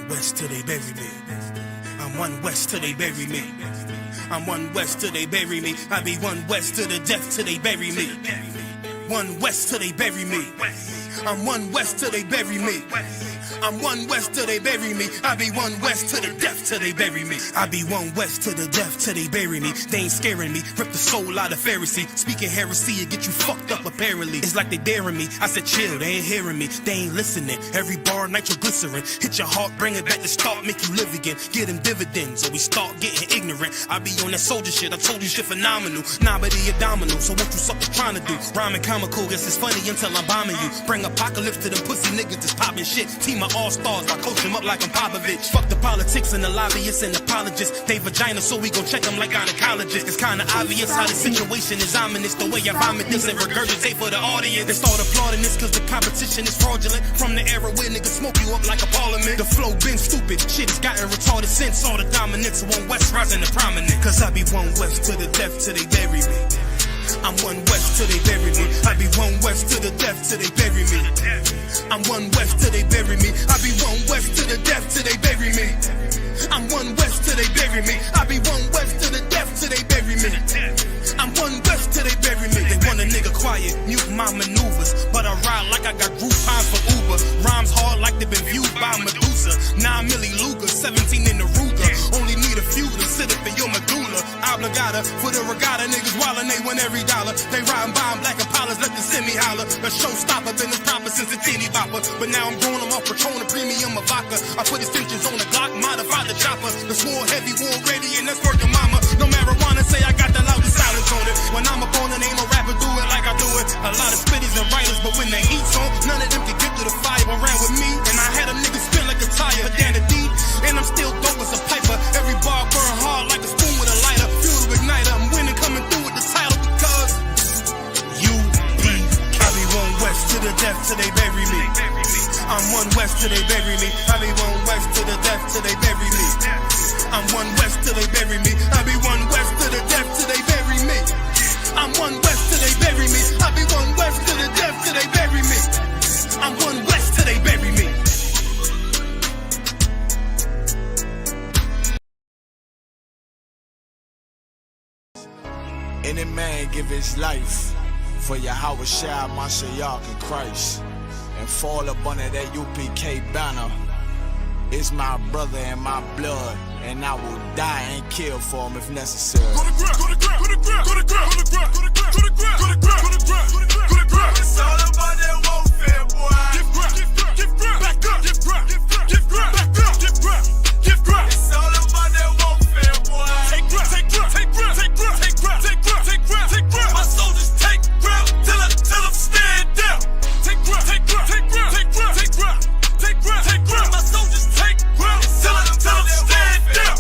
one west till they bury me. I'm one west till they bury me. I'm one west till they bury me. I be one west to the death till they bury me. One west till they bury me. I'm one west till they bury me. I'm one west till they bury me. I be one west to the death till they bury me. I be one west to the death till they bury me. They ain't scaring me. Rip the soul out of Pharisee. Speaking heresy, it get you fucked up apparently. It's like they daring me. I said chill, they ain't hearing me. They ain't listening. Every bar nitroglycerin. Hit your heart, bring it back to start, make you live again. Get them dividends or we start getting ignorant. I be on that soldier shit. I told you shit phenomenal. Nah, but he a domino. So what you suckers trying to do? Rhyming comical, guess it's funny until I'm bombing you. Bring apocalypse to them pussy niggas that's popping shit. Team of all-stars, I coach them up like I'm Popovich. Fuck the politics and the lobbyists and apologists. They vagina, so we gon' check them like gynecologists. It's kinda obvious how the situation is ominous. The way I vomit this and regurgitate for the audience. They start applauding this cause the competition is fraudulent. From the era where niggas smoke you up like a parliament. The flow been stupid, shit has gotten retarded since. All the dominance of one west rising to prominent. Cause I be one west to the death till they bury me. I'm one west till they bury me. I be one west to the death till they bury me. I'm one west till they bury me. I be one west to the death till they bury me. I'm one west till they bury me. I be one west to the death till they bury me. I'm one west till they bury me. They want a nigga quiet, mute my maneuvers, but I ride like I got Groupons for Uber. Rhymes hard like they been viewed by Medusa. 9 milli Luger, 17 in the Ruger. Only need a few to sit up in your medulla. Obligata for the regatta, niggas wildin', they win every dollar. They riding by in black Impalas, let the semi holler. A showstopper, been as proper since a teeny bopper. But now I'm growing them off Patron, a premium of vodka. I put extensions on the Glock, modify the chopper. The swore heavy, war ready, and that's working mama. No marijuana, say I got the loudest silence on it. When I'm up on it, ain't no rapper do it like I do it. A lot of spitties and writers, but when the heat's on, none of them can get to the fire around with me. And I had a nigga spin like a tire, down the deep. And I'm still dope as a piper. Every bar burn hard like a spoon with a lighter. Fuel to ignite, I'm winning, coming through with the title because I be one west to the death till they bury me. I'm one west till they bury me. I be one west to the death till they bury me. I'm one west till they bury me. I be one west to the death till they bury me. I'm one west till they bury me. I be one west to the death till they bury me. I'm one west till they bury me. Any man give his life for Yahweh Shai, Mashiach, and Christ, and fall up under that UPK banner. It's my brother and my blood, and I will die and kill for him if necessary. Go to ground, go to ground, go to ground, go to ground, go to ground, go to ground, go to ground, go to ground, go to ground, go to ground. It's all about that warfare, boy. Give ground, give ground, back up, give ground, give ground, back up, give ground, give ground. It's all about that warfare, boy. Take ground, take ground, take ground, take ground, take ground, take ground, take ground, take ground. My soldiers take ground till them stand down. Take ground, take ground, take ground, take ground, take ground, take ground, take ground. My soldiers take ground till them stand down.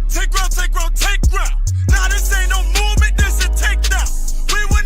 Take ground, take ground, take ground. Now this ain't no movement, this a takedown. We will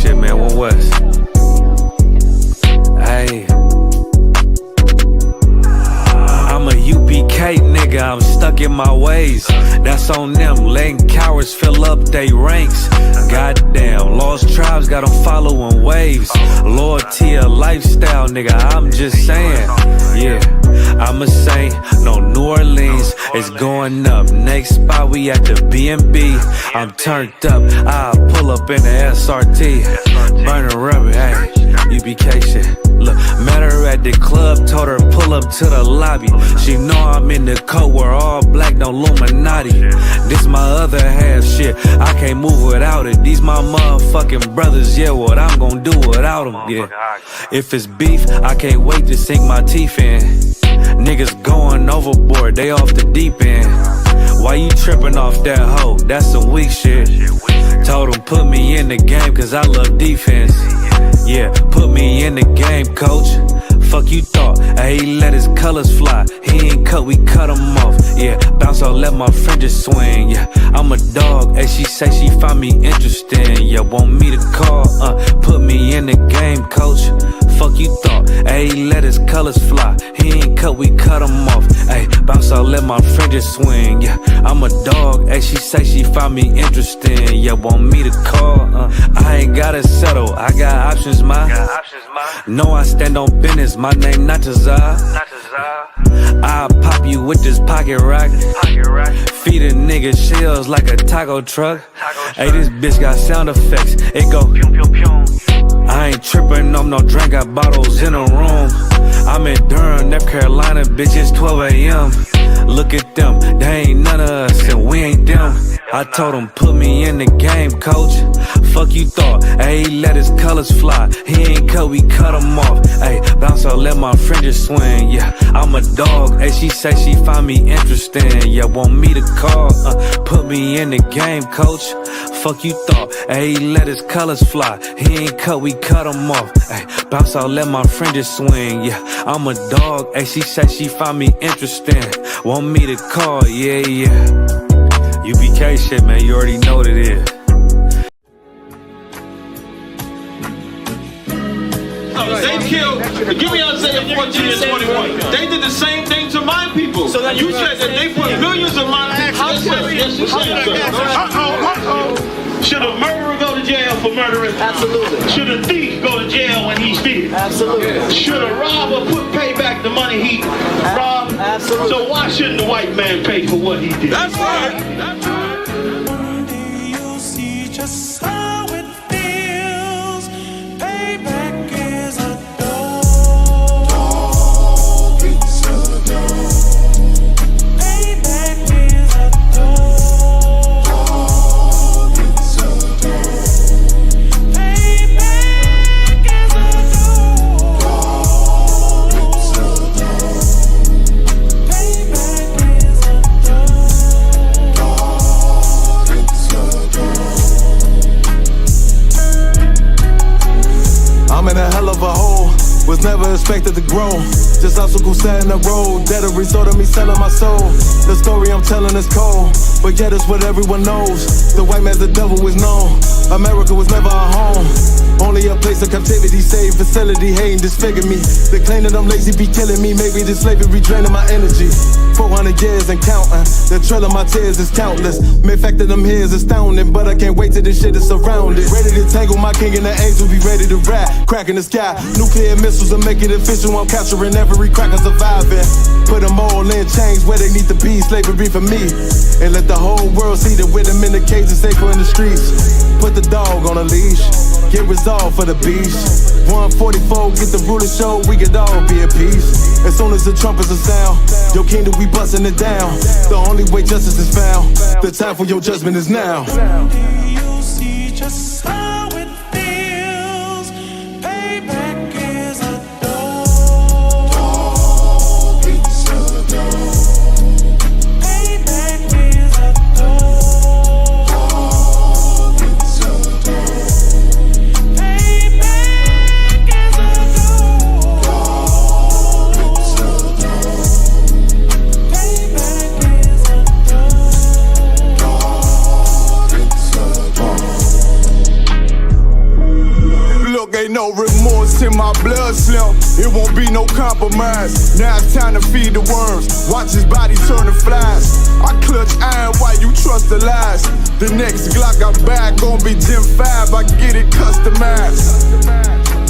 shit, man. One West. Hey. I'm a UPK nigga, I'm stuck in my ways. That's on them, letting cowards fill up they ranks. Goddamn, lost tribes got them following waves. Loyalty a lifestyle, nigga, I'm just saying. Yeah, I'm a saint, no New Orleans, it's going up. Next spot, we at the B&B. I'm turned up, I'll pull up in the SRT. Burning rubber, hey, UPK shit. Look, met her at the club, told her pull up to the lobby. She know I'm in the coat, we're all black, no Illuminati. This my other half shit, I can't move without it. These my motherfucking brothers, yeah, what I'm gon' do without them, yeah. If it's beef, I can't wait to sink my teeth in. Niggas going overboard, they off the deep end. Why you tripping off that hoe? That's some weak shit. Told him put me in the game cause I love defense. Yeah, put me in the game, coach. Fuck you thought, ayy, he let his colors fly. He ain't cut, we cut him off. Yeah, bounce out, let my fringes swing. Yeah, I'm a dog, ayy, she say she find me interesting. Yeah, want me to call, put me in the game, coach. Fuck you thought, ayy, he let his colors fly. He ain't cut, we cut him off. Ayy, bounce out, let my fringes swing. Yeah, I'm a dog, ayy, she say she find me interesting. Yeah, want me to call, I ain't gotta settle, I got options, ma. No, I stand on business, my name not Tazar. I'll pop you with this pocket rock. Feed a nigga shells like a taco truck. Hey, this bitch got sound effects, it go I ain't trippin' on no drink, got bottles in the room. I'm in Durham, North Carolina, bitch, it's 12 a.m. Look at them, they ain't none of us and we ain't them. I told him put me in the game, coach. Fuck you thought, ayy, he let his colors fly. He ain't cut, we cut him off. Ayy, bounce out, let my fringes swing. Yeah, I'm a dog, ayy, she say she find me interesting. Yeah, want me to call, put me in the game, coach. Fuck you thought, ayy, he let his colors fly. He ain't cut, we cut him off. Ayy, bounce out, let my fringes swing. Yeah, I'm a dog, ayy, she say she find me interesting. Want me to call, yeah, yeah. UPK shit, man, you already know what it is. They killed, give me Isaiah 14 and 21. They did the same thing to my people. So you said that they put millions of my people. Should a murderer go to jail for murdering? Absolutely. Should a thief go to jail when he steals? Absolutely. Should a robber pay back the money he robbed? Absolutely. So why shouldn't the white man pay for what he did? That's right. That's right. One day you'll see just how it feels. Payback is a dog. It's a dog. Payback is a dog. It's a dog. Payback is a dog. It's a dog. Payback is a dog. It's a dog. I'm in a hell of a hole, was never expected to grow. Just obstacles set in the road, that a result of me selling my soul. The story I'm telling is cold, but yet it's what everyone knows. The white man's the devil is known. America was never our home, only a place of captivity, safe facility, hating, disfigure me. They claim that I'm lazy, be killing me. Maybe this slavery draining my energy. 400 years and counting, the trail of my tears is countless. Main fact that I'm here is astounding, but I can't wait till this shit is surrounded. Ready to tangle my king and the angel, be ready to rap. Crack in the sky, nuclear missiles and make it official. I'm capturing every cracker surviving. Put them all in chains where they need to be, slavery for me. And let the whole world see that with them in the cage and safer in the streets. Put the dog on a leash, get resolved for the beast. 144, get the ruler show, we could all be at peace. As soon as the trumpets are sound, your kingdom we busting it down. The only way justice is found, the time for your judgment is now. You'll see just how it feels. Payback is a dog. It's a dog. Payback is a dog. It's a dog. Payback is a dog. It's a dog. Payback is a dog. It's a dog. no remorse in my blood slim. It won't be no compromise. Now it's time to feed the worms. Watch his body turn to flies. I clutch iron while you trust the lies. The next Glock I buy gon' be Gen 5. I get it customized.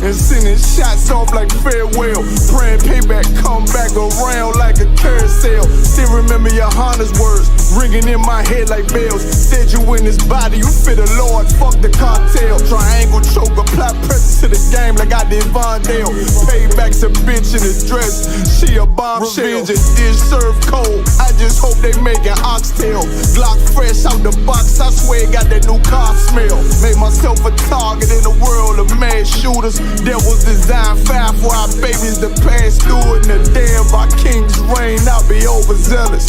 And sending shots off like farewell. Praying payback come back around like a carousel. Still remember your Honda's words ringing in my head like bells. Said you in this body, you fit the Lord, fuck the cartel. Triangle choke, apply pressure to the game like I did Vondale. Payback's a bitch in a dress, she a bombshell. Revenge is served cold, I just hope they make an oxtail. Glock fresh out the box, I swear it got that new car smell. Made myself a target in a world of mad shooters. There was design 5 for our babies to pass through. In the day of our king's reign, I'll be overzealous.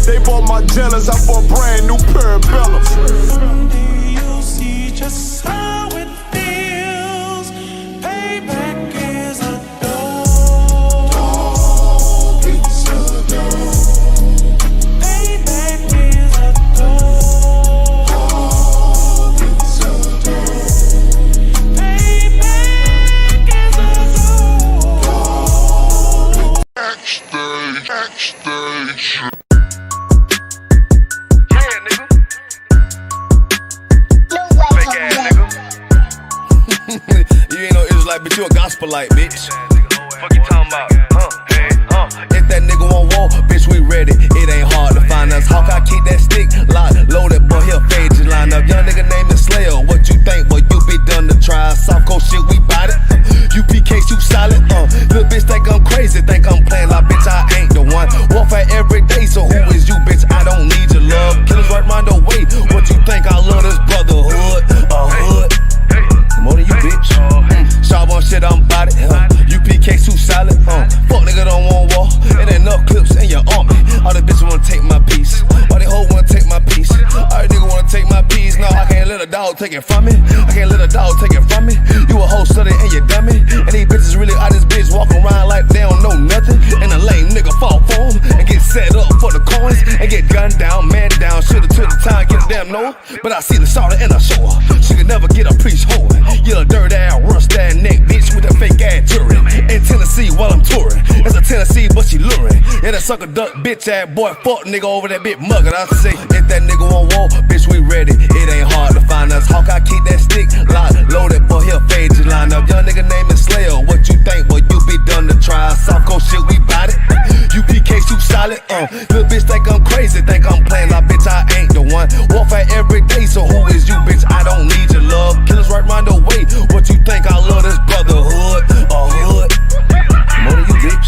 They bought my jealous, I bought brand new parabellums. You'll see just how it feels. Payback is a dog. It's a dog. Payback is a dog. It's a dog. Payback is a dog. Backstage. You ain't no Israelite, but you a gospelite, bitch. Fuck you talking about? If that nigga won't walk, bitch, we ready. It ain't hard to find us. How can I keep that stick locked, loaded, boy, he'll fade you line up. Young nigga name is Slayer. What you think, boy? You be done to try. Soft coast shit, we bout it. UPK, you solid. Little bitch think I'm crazy, think I'm playing like bitch, I ain't the one. Warfare every day, so who is you, bitch? I don't need your love. Killers right round the way. What you think? I love this brotherhood, a hood. More than you, bitch. Sharp on shit, I'm bout it. UPK too solid. Fuck nigga don't want war. It ain't enough clips in your army. All the bitches wanna take my piece. All they hoes wanna take my piece. All they niggas wanna take my piece. No, I can't let a dog take it from me. I can't let a dog take it from me. You a hoe study and you dummy. And these bitches really out this bitch walking around like they don't know nothing. And a lame nigga fall for them and get set up for the coins and get gunned down, man down. Shoulda took the time, get a damn no. But I see the shawty and I show her. She could never get a priest holding. You a dirt ass, rust ass neck bitch with a fake ass jury. In Tennessee while I'm touring. It's a Tennessee, but she luring. Yeah, that sucker duck bitch ass boy, fuck nigga over that bit muggin'. I say, if that nigga won't walk, bitch, we ready. It ain't hard to find us. How can I keep that stick locked, loaded, boy, he'll fade you line up. Young nigga name is Slayer. What you think, boy? You be done to try. Soft coast shit, we bout it. UPK, you solid. Little bitch think I'm crazy, think I'm playing like bitch, I ain't the one. Warfare every day, so who is you, bitch? I don't need your love. Killers right round the way. What you think? I love this brotherhood, a hood. More than you, bitch.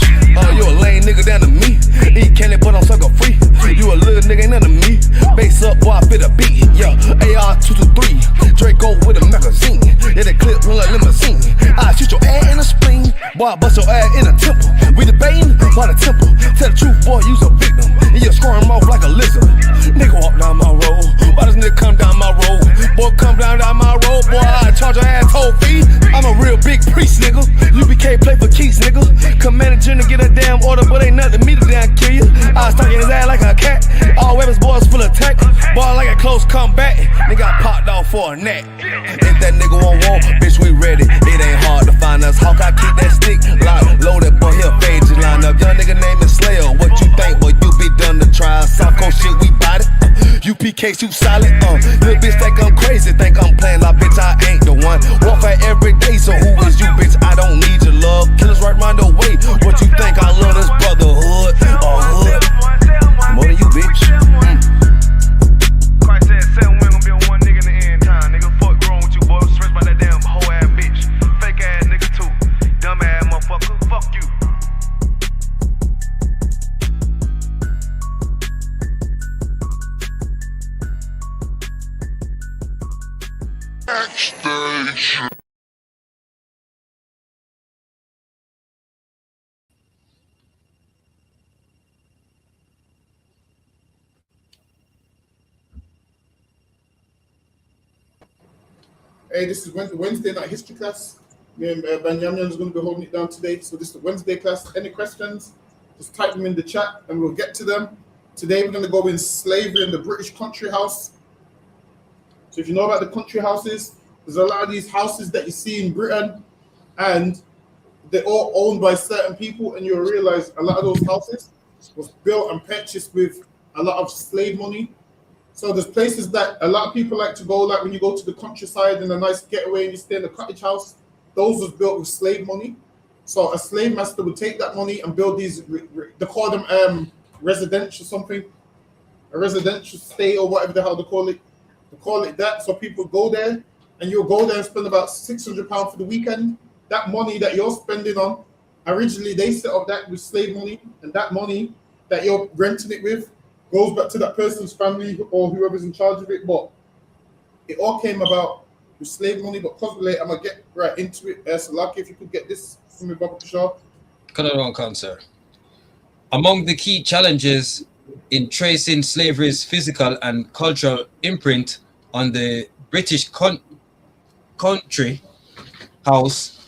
You a lame nigga down to me. Eat candy, but I'm sucker free. You a little nigga, ain't none of me. Base up, boy, I fit a beat. Yeah, AR-223. Draco with a magazine. Yeah, the clip run like limousine. I shoot your ass in the spleen. Boy, I bust your ass in a temple. We debating by the temple. Tell the truth, boy, you's a victim. And you squirm off like a lizard. Nigga walk down my road. Why does nigga come down my road? Boy, come down my road. Boy, I charge your ass toll fee. I'm a real big priest, nigga. UPK play for keys, nigga. Commander General get a damn order, but ain't nothing to me to damn kill you. I was stalking his ass like a cat. All weapons, boys full of tech. Boy, like a close comeback. Nigga, I popped off for a neck. If that nigga won't walk, bitch, we ready. It ain't hard to find us. How can I keep that stick locked, loaded, boy, he'll fade you line up. Young nigga name is Slayer. What you think, boy? You be done to try. Soft coast shit, we bout it. UPK, you solid. Little bitch think I'm crazy, think I'm playing like bitch, I ain't the one. Warfare every day, so who is you, bitch? I don't need your love. Killers right round the way. What you think? I love this brotherhood, a hood. More than you, bitch. Christ said 7 women gonna be on one nigga in the end time. Nigga, fuck wrong with you, boy. Stressed by that damn hoe ass bitch. Fake ass nigga too. Dumb ass motherfucker. Fuck you. Backstage. Hey, this is Wednesday night history class. Me and Banyamin is going to be holding it down today. So this is the Wednesday class. Any questions, just type them in the chat and we'll get to them. Today we're going to go in slavery in the British country house. So if you know about the country houses, There's a lot of these houses that you see in Britain, and they're all owned by certain people, and you'll realize a lot of those houses was built and purchased with a lot of slave money. So there's places that a lot of people like to go, like when you go to the countryside in a nice getaway and you stay in a cottage house, those was built with slave money. So a slave master would take that money and build these, they call them residential something, a residential stay or whatever the hell they call it. They call it that. So people go there, and you'll go there and spend about £600 for the weekend. That money that you're spending on, originally they set up that with slave money, and that money that you're renting it with goes back to that person's family or whoever's in charge of it. But it all came about with slave money. But possibly I'm gonna get right into it. So lucky if you could get this from me, Baba Kishore. Sir. Among the key challenges in tracing slavery's physical and cultural imprint on the British country house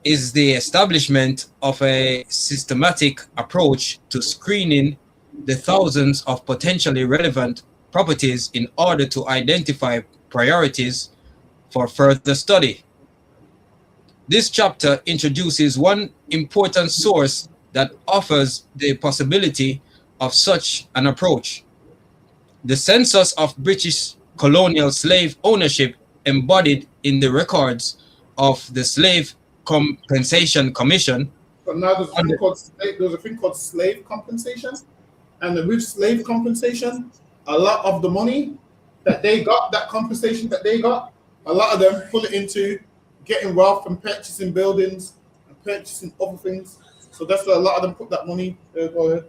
is the establishment of a systematic approach to screening the thousands of potentially relevant properties in order to identify priorities for further study. This chapter introduces one important source that offers the possibility of such an approach: the census of British colonial slave ownership embodied in the records of the Slave Compensation Commission. But now there's a thing called slave compensation. And with slave compensation, a lot of the money that they got, that compensation that they got, a lot of them pull it into getting wealth and purchasing buildings and purchasing other things. So that's why a lot of them put that money. Go ahead.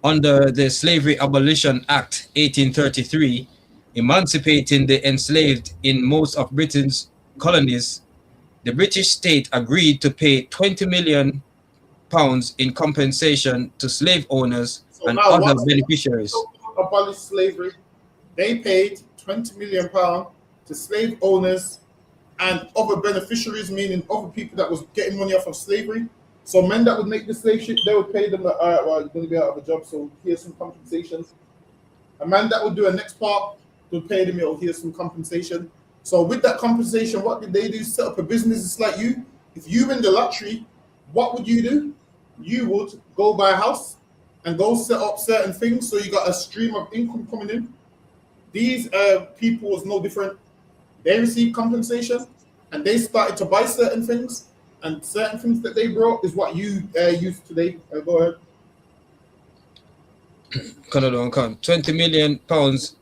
Under the Slavery Abolition Act 1833, emancipating the enslaved in most of Britain's colonies, the British state agreed to pay £20 million in compensation to slave owners and other beneficiaries. Abolished slavery, they paid £20 million to slave owners and other beneficiaries, meaning other people that was getting money off of slavery. So men that would make the slave ship, they would pay them, all right, well, you're going to be out of a job, so here's some compensation. A man that would do a next part, would pay them, here's some compensation. So with that compensation, what did they do? Set up a business. It's like you. If you win the lottery, what would you do? You would go buy a house and go set up certain things, so you got a stream of income coming in. These people was no different. They received compensation, and they started to buy certain things, and certain things that they brought is what you use today. Go ahead. £20 million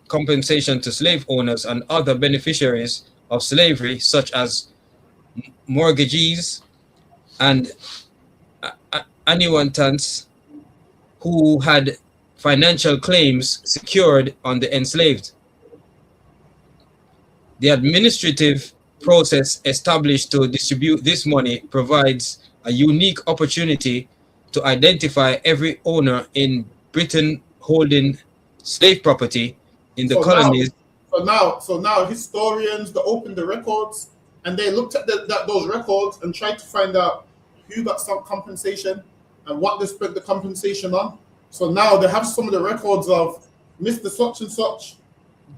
compensation to slave owners and other beneficiaries of slavery, such as mortgagees and annuitants who had financial claims secured on the enslaved. The administrative process established to distribute this money provides a unique opportunity to identify every owner in Britain holding slave property in the colonies. So now historians, they opened the records and they looked at those records and tried to find out who got some compensation and what they spent the compensation on. So now they have some of the records of Mr. Such and Such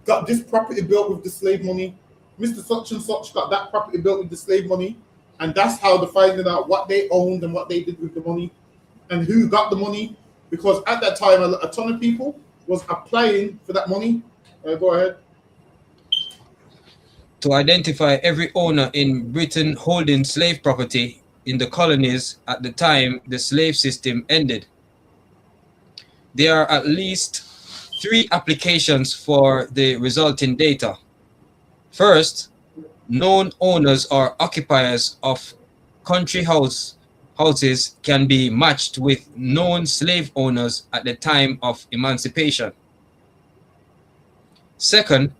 got this property built with the slave money. Mr. Such and Such got that property built with the slave money. And that's how they're finding out what they owned and what they did with the money and who got the money. Because at that time, a ton of people was applying for that money. Go ahead. To identify every owner in Britain holding slave property in the colonies at the time the slave system ended. There are at least 3 applications for the resulting data. First, known owners or occupiers of country houses can be matched with known slave owners at the time of emancipation. Second,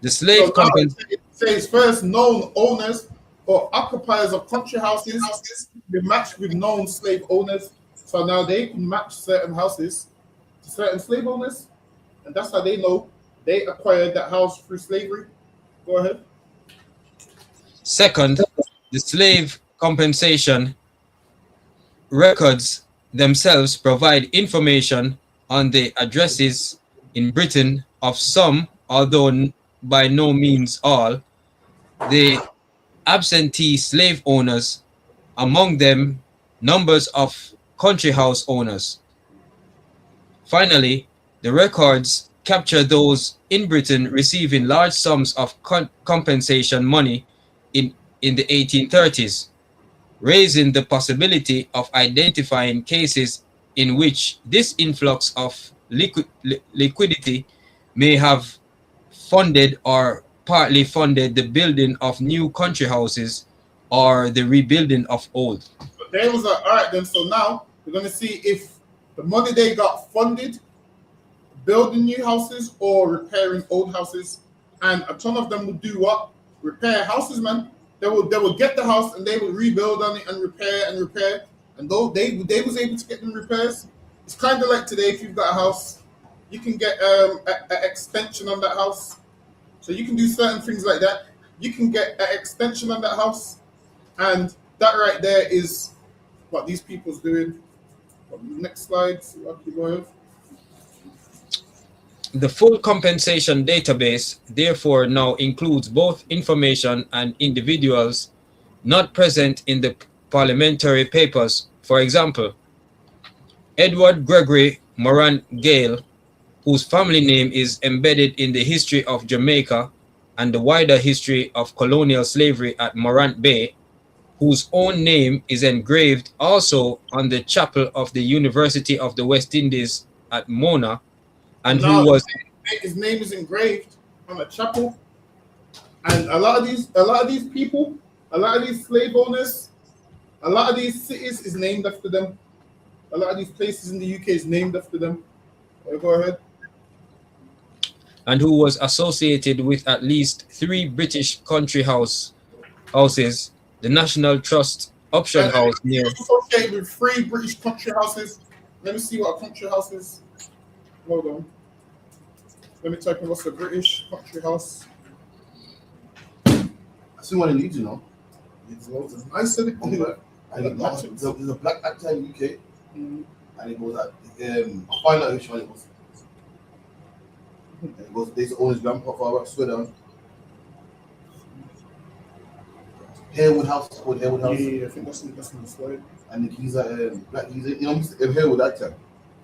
the slave it says first known owners or occupiers of country houses be matched with known slave owners. So now they can match certain houses to certain slave owners, and that's how they know they acquired that house through slavery. Go ahead. Second, the slave compensation records themselves provide information on the addresses in Britain of some, although by no means all, the absentee slave owners, among them numbers of country house owners. Finally, the records capture those in Britain receiving large sums of compensation money in the 1830s, raising the possibility of identifying cases in which this influx of liquidity may have funded or partly funded the building of new country houses or the rebuilding of old. But they was like, all right then, so now we're gonna see if the money they got funded building new houses or repairing old houses. And a ton of them would do what? Repair houses, man. They would get the house and they would rebuild on it and repair. And though they was able to get them repairs, it's kind of like today if you've got a house, you can get an extension on that house. So you can do certain things like that. You can get an extension on that house, and that right there is what these people's doing. Next slide. See what I keep going. The full compensation database therefore now includes both information and individuals not present in the parliamentary papers. For example, Edward Gregory Moran Gale, whose family name is embedded in the history of Jamaica and the wider history of colonial slavery at Morant Bay, whose own name is engraved also on the chapel of the University of the West Indies at Mona, and Now, who was his name is engraved on a chapel, and a lot of these people, a lot of these slave owners, a lot of these cities is named after them. A lot of these places in the UK is named after them. Go ahead. and who was associated with at least 3 British country houses, the National Trust Option House near. Associated with 3 British country houses. Let me see what a country house is. Hold on. Let me type in what's a British country house. I see what I need to know. It's loads of nice in it. There's a black actor in the UK, and it goes at I'll find out which one it was. And it goes, they own his grandfather, Sweden. Harewood House, it's called Harewood House. Yeah, I think that's in the slide. And he's a black, he's a, you know, Mr. Harewood actor.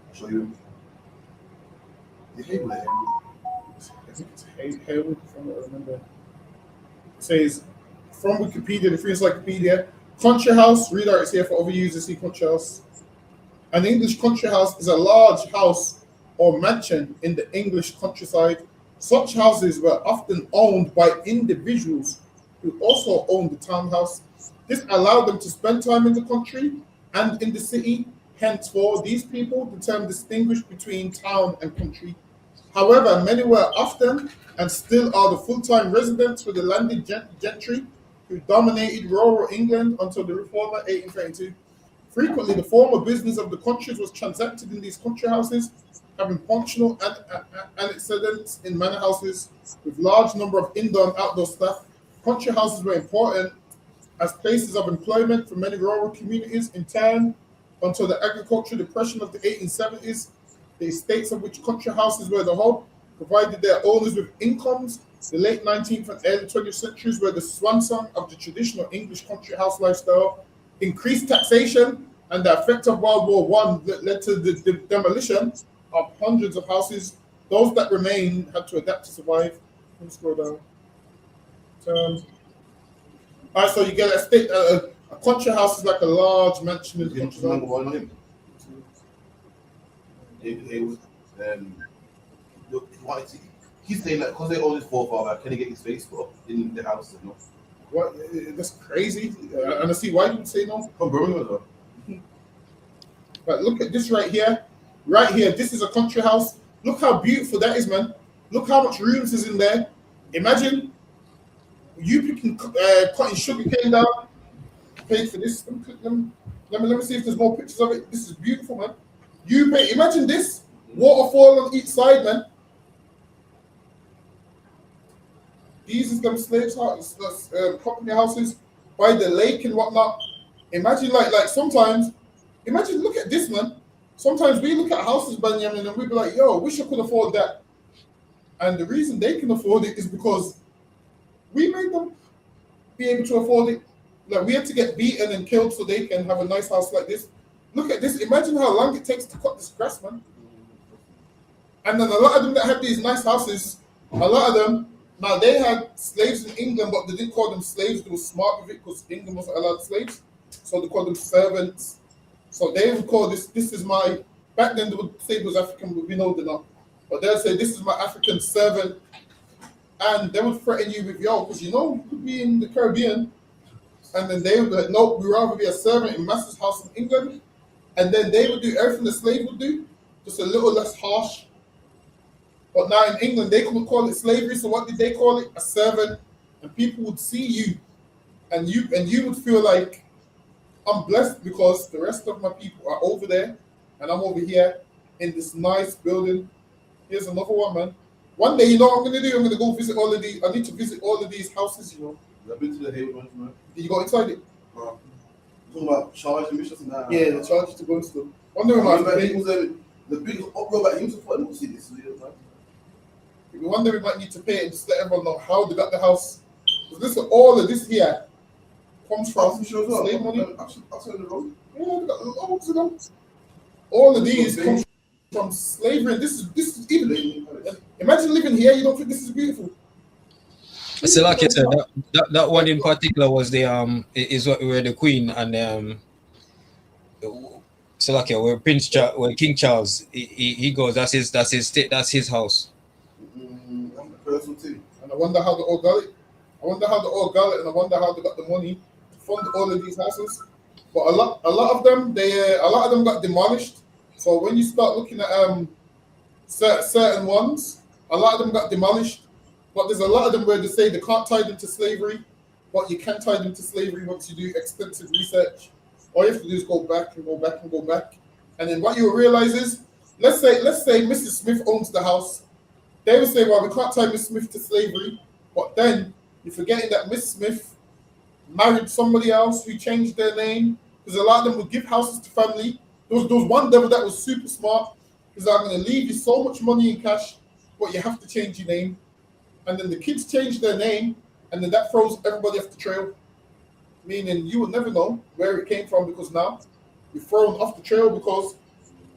I'll show you. The Harewood. I think it's Harewood, from what I remember. It says, from Wikipedia, the free encyclopedia, country house, read out here for overusers, see country house. An English country house is a large house or mansion in the English countryside. Such houses were often owned by individuals who also owned the townhouse. This allowed them to spend time in the country and in the city. Henceforth, these people, the term distinguished between town and country. However, many were often and still are the full-time residents for the landed gentry who dominated rural England until the Reformer 1832. Frequently, the former business of the countries was transacted in these country houses, having functional antecedents in manor houses with large number of indoor and outdoor staff. Country houses were important as places of employment for many rural communities. In turn, until the agricultural depression of the 1870s, the estates of which country houses were the hub provided their owners with incomes. The late 19th and early 20th centuries were the swan song of the traditional English country house lifestyle. Increased taxation and the effect of World War I that led to the demolition of hundreds of houses. Those that remained had to adapt to survive. Let me scroll down. All right, so you get a country house is like a large mansion in the countryside. He's saying that because they own his forefather, can he get his face put up in the house? No? What? That's crazy. And I see why you would say no. From Birmingham as well. But look at this right here. Right here, this is a country house. Look how beautiful that is, man. Look how much rooms is in there. Imagine you picking cutting sugar cane down. Paid for this. Let me see if there's more pictures of it. This is beautiful, man. You pay. Imagine this waterfall on each side, man. These is them slaves' houses, company houses by the lake and whatnot. Imagine like sometimes. Imagine look at this, man. Sometimes we look at houses, Benjamin, and we be like, "Yo, wish I could afford that." And the reason they can afford it is because we made them. be able to afford it. Like we had to get beaten and killed so they can have a nice house like this. Look at this. Imagine how long it takes to cut this grass, man. And then a lot of them that had these nice houses, a lot of them, now they had slaves in England, but they didn't call them slaves. They were smart with it because England wasn't allowed slaves. So they called them servants. So they would call this is my, back then they would say it was African, but we know they're not. But they'll say, this is my African servant. And they would threaten you with, yo, because you know, you could be in the Caribbean. And then they would be like, no, we'd rather be a servant in Master's house in England. And then they would do everything the slave would do, just a little less harsh. But now in England, they couldn't call it slavery. So what did they call it? A servant. And people would see you, and you would feel like, I'm blessed because the rest of my people are over there, and I'm over here in this nice building. Here's another one, man. One day, you know what I'm going to do? I'm going to go visit all of these. I need to visit all of these houses, you know. I've been to the Hague ones, man. Did you go inside it? Talking about charge and missions and that. Yeah, the charges to go into them. Wonder the big uproar that used to put in see this video, man. We wonder we might need to pay it and just let everyone know how they got the house. Because listen, all of this here comes from slave money. Outside the road. Yeah, they got loads of them. All of these come from slavery. This is even. Imagine living here. You don't think this is beautiful? So like I said, that one in particular was the is what where the Queen and so like where where King Charles he goes. That's his state. That's his house. And I wonder how they all got it. I wonder how they all got it, and I wonder how they got the money to fund all of these houses. But a lot of them a lot of them got demolished. So when you start looking at certain ones, a lot of them got demolished. But there's a lot of them where they say they can't tie them to slavery, but you can tie them to slavery once you do extensive research. All you have to do is go back and go back and go back. And then what you'll realize is, let's say Mrs. Smith owns the house. They would say, well, we can't tie Miss Smith to slavery. But then you're forgetting that Miss Smith married somebody else who changed their name. Because a lot of them would give houses to family. There was one devil that was super smart. Because I'm going to leave you so much money in cash, but you have to change your name. And then the kids change their name, and then that throws everybody off the trail. Meaning you will never know where it came from because now you're thrown off the trail because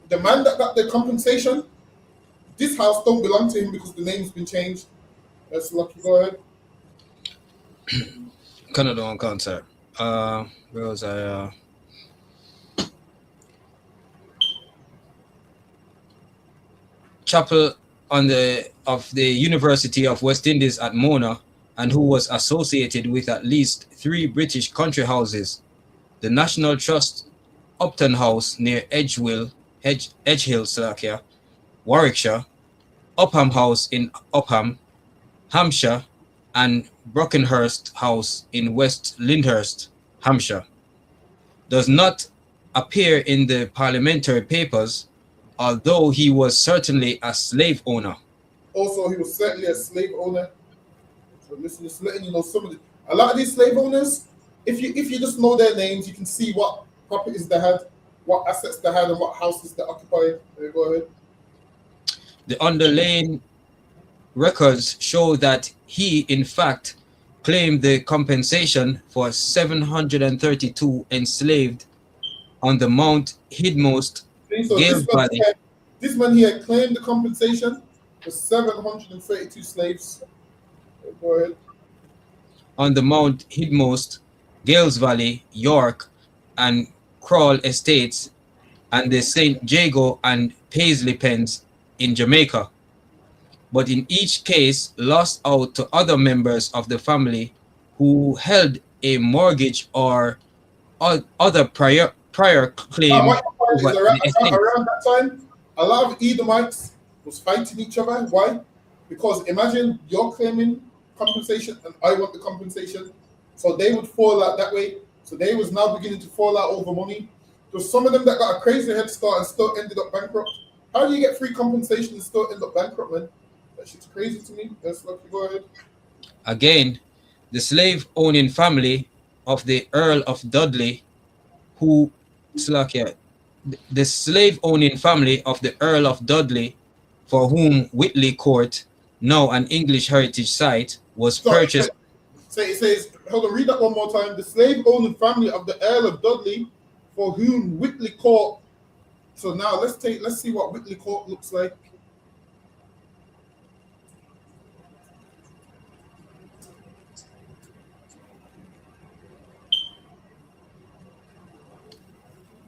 the man that got the compensation, this house don't belong to him because the name's been changed. That's lucky. Go ahead. Canada on concert. Where was I? Chapel of the University of West Indies at Mona, and who was associated with at least 3 British country houses: the National Trust Upton House near Edgehill, Slovakia, Warwickshire, Upham House in Upham, Hampshire, and Brockenhurst House in West Lyndhurst, Hampshire. Does not appear in the parliamentary papers, although he was certainly a slave owner. Also, he was certainly a slave owner. So listen, just letting you know a lot of these slave owners, if you just know their names, you can see what properties they had, what assets they had, and what houses they occupied. Go ahead. The underlying records show that he, in fact, claimed the compensation for 732 enslaved on the Mount Hidmost. So this man here claimed the compensation for 732 slaves. Go ahead. On the Mount Hidmost, Gales Valley, York, and Crawl Estates, and the St. Jago and Paisley Pens in Jamaica, but in each case lost out to other members of the family who held a mortgage or other prior claim. Around that time, a lot of Edomites was fighting each other. Why? Because imagine you're claiming compensation and I want the compensation. So they would fall out that way. So they was now beginning to fall out over money. There's some of them that got a crazy head start and still ended up bankrupt. How do you get free compensation and still end up bankrupt, man? That shit's crazy to me. That's lucky. Go ahead. Again, the slave-owning family of the Earl of Dudley, the slave-owning family of the Earl of Dudley, for whom Whitley Court, now an English heritage site, was purchased. So it says, hold on, read that one more time. The slave-owning family of the Earl of Dudley, for whom Whitley Court. So now let's see what Whitley Court looks like.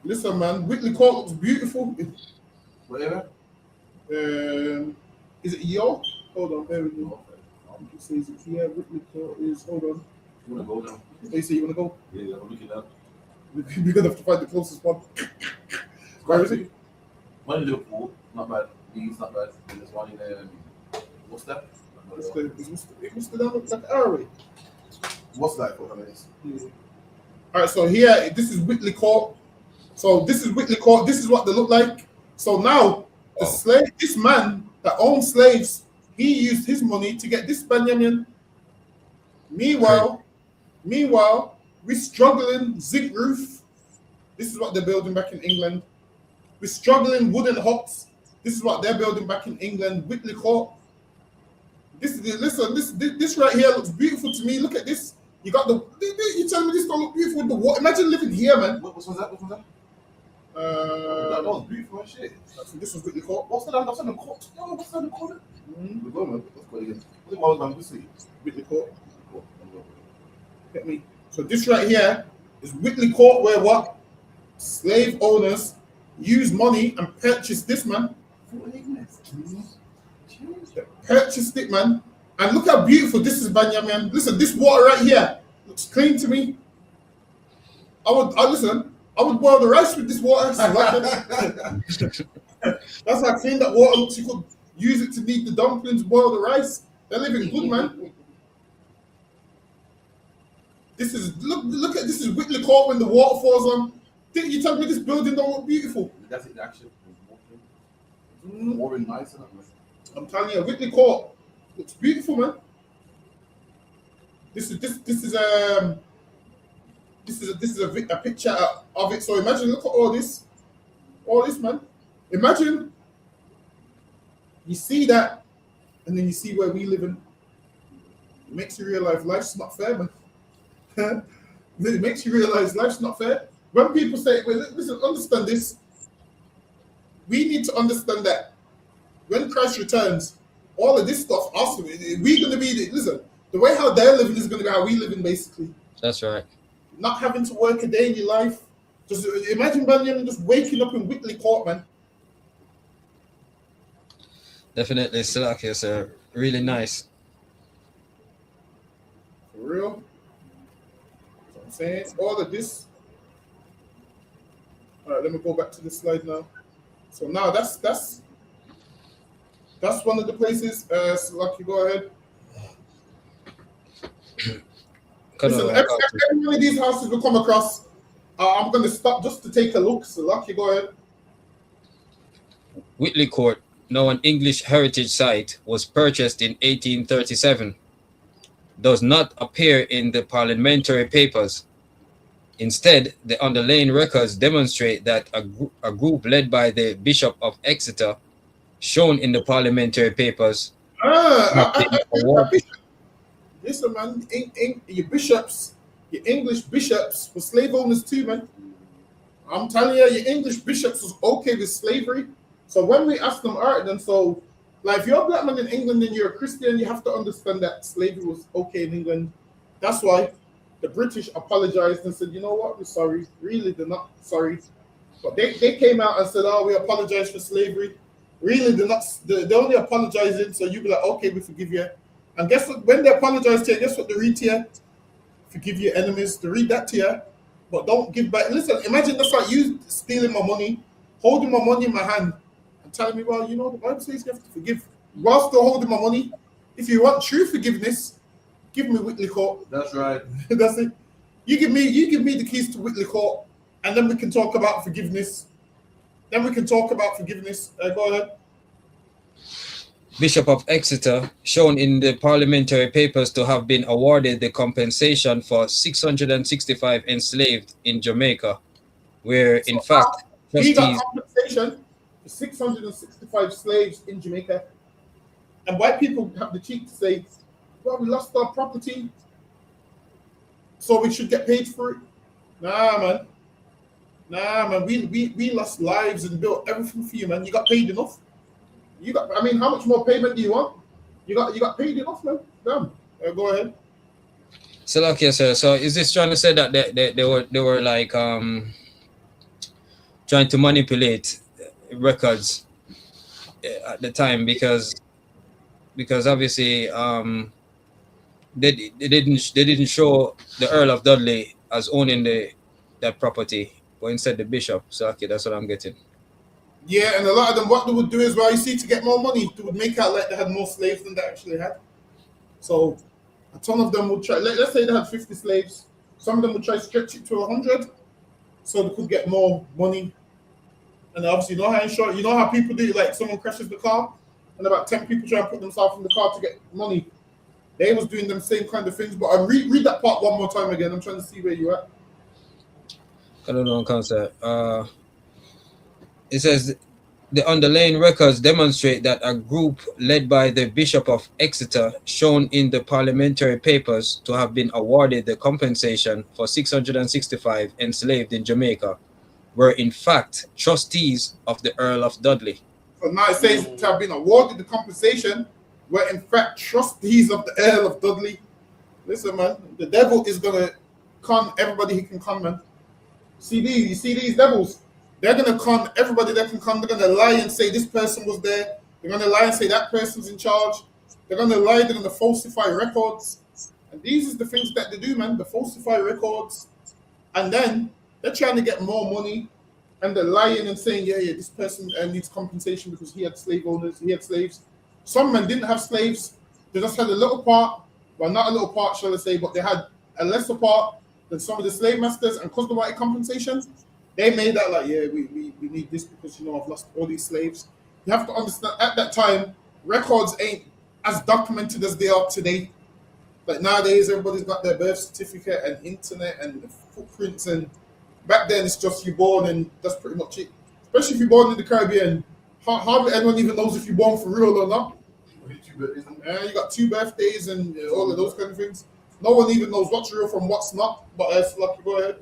Listen, man, Whitley Court looks beautiful. Whatever. Is it York? Hold on, bear with me. It says it's here. Whitley Court is. Hold on. You wanna go now? You say you wanna go? Yeah, I'm looking up. We're gonna have to find the closest one. Where is it? One in Liverpool, not bad. Leeds, not bad. There's one in what's that? It must have look like Arrow. What's that for? Minutes? All right, so here, this is Whitley Court. So this is Whitley Court. This is what they look like. So now, the slave, this man that owned slaves, he used his money to get this Benjamin. Meanwhile, we're struggling zinc roof. This is what they're building back in England. We're struggling wooden huts. This is what they're building back in England. Whitley Court. This right here looks beautiful to me. Look at this. You got you telling me this don't look beautiful with the water? Imagine living here, man. What was that? What was that? That was beautiful and shit. This was Whitley Court. What's that? That's on the court. No, what's that? The court? We're going, man. Let's go again. What was this? Whitley Court. Get me. So this right here is Whitley Court, where what? Slave owners use money and purchase this, man. Purchased it, man. And look how beautiful this is, Benjamin. Listen, this water right here looks clean to me. I would boil the rice with this water. That's how clean that water looks. You could use it to knead the dumplings, boil the rice. They're living good, man. This is look at this is Whitley Court when the water falls on. Didn't you tell me this building don't look beautiful? That's it, actually. More nice. I'm telling you, Whitley Court looks beautiful, man. This is a picture of it. So imagine, look at all this, man. Imagine you see that, and then you see where we live in. It makes you realize life's not fair, man. It makes you realize life's not fair. When people say, well, listen, understand this. We need to understand that when Christ returns, all of this stuff, also, we're going to be, listen, the way how they're living is going to be how we living, basically. That's right. Not having to work a day in your life. Just imagine Benjamin just waking up in Whitley Court, man. Definitely, Salaki, sir. Really nice. For real. That's what I'm saying. All of this. All right, let me go back to this slide now. So now that's one of the places. Salaki, go ahead. Listen, every one of these houses we come across, I'm going to stop just to take a look. Salaki, go ahead. Whitley Court, now an English heritage site, was purchased in 1837. Does not appear in the parliamentary papers. Instead, the underlying records demonstrate that a group led by the Bishop of Exeter, shown in the parliamentary papers, listen, man, your bishops, your English bishops were slave owners too, man. I'm telling you, your English bishops was okay with slavery. So when we asked them, all right, then, so, like, if you're a black man in England and you're a Christian, you have to understand that slavery was okay in England. That's why the British apologized and said, you know what, we're sorry. Really, they're not sorry. But they came out and said, oh, we apologize for slavery. Really, they're only apologizing, so you be like, okay, we forgive you. And guess what? When they apologize to you, guess what they read to you? Forgive your enemies. They read that to you, but don't give back. Listen, imagine that's like you stealing my money, holding my money in my hand, and telling me, well, you know, the Bible says you have to forgive. While still holding my money, if you want true forgiveness, give me Whitley Court. That's right. That's it. You give me the keys to Whitley Court, and then we can talk about forgiveness. Go ahead. Bishop of Exeter, shown in the parliamentary papers to have been awarded the compensation for 665 enslaved in Jamaica, where in fact he got trustees compensation for 665 slaves in Jamaica, and white people have the cheek to say, well, we lost our property, so we should get paid for it. Nah, man. Nah, man. We lost lives and built everything for you, man. You got paid enough. You got. I mean, how much more payment do you want? You got paid enough, man. Damn. Go ahead. So okay, sir. So is this trying to say that they were like trying to manipulate records at the time because obviously they didn't show the Earl of Dudley as owning that property, but instead the bishop. So okay, that's what I'm getting. Yeah, and a lot of them, what they would do is, well, you see, to get more money, they would make out like they had more slaves than they actually had. So a ton of them would try. Let's say they had 50 slaves. Some of them would try to stretch it to 100, so they could get more money. And obviously, you know how people do. Like someone crashes the car, and about 10 people try and put themselves in the car to get money. They was doing them same kind of things. But I read that part one more time again. I'm trying to see where you at. I don't know, concept. It says the underlying records demonstrate that a group led by the Bishop of Exeter, shown in the parliamentary papers to have been awarded the compensation for 665 enslaved in Jamaica, were in fact trustees of the Earl of Dudley. So now it says to have been awarded the compensation, were in fact trustees of the Earl of Dudley. Listen, man, the devil is gonna con everybody he can con, man. You see these devils? They're gonna con everybody that can con. They're gonna lie and say this person was there. They're gonna lie and say that person's in charge. They're gonna lie. They're gonna falsify records. And these is the things that they do, man. They falsify records, and then they're trying to get more money, and they're lying and saying, yeah, this person needs compensation because he had slave owners, he had slaves. Some men didn't have slaves. They just had a little part. Well, not a little part, shall I say, but they had a lesser part than some of the slave masters, and because they wanted compensation, they made that like, yeah, we need this because, I've lost all these slaves. You have to understand, at that time, records ain't as documented as they are today. Like nowadays, everybody's got their birth certificate and internet and footprints, and back then it's just you're born and that's pretty much it. Especially if you're born in the Caribbean, hardly anyone even knows if you're born for real or not. You got 2 birthdays and all of those kind of things. No one even knows what's real from what's not. But lucky, go ahead.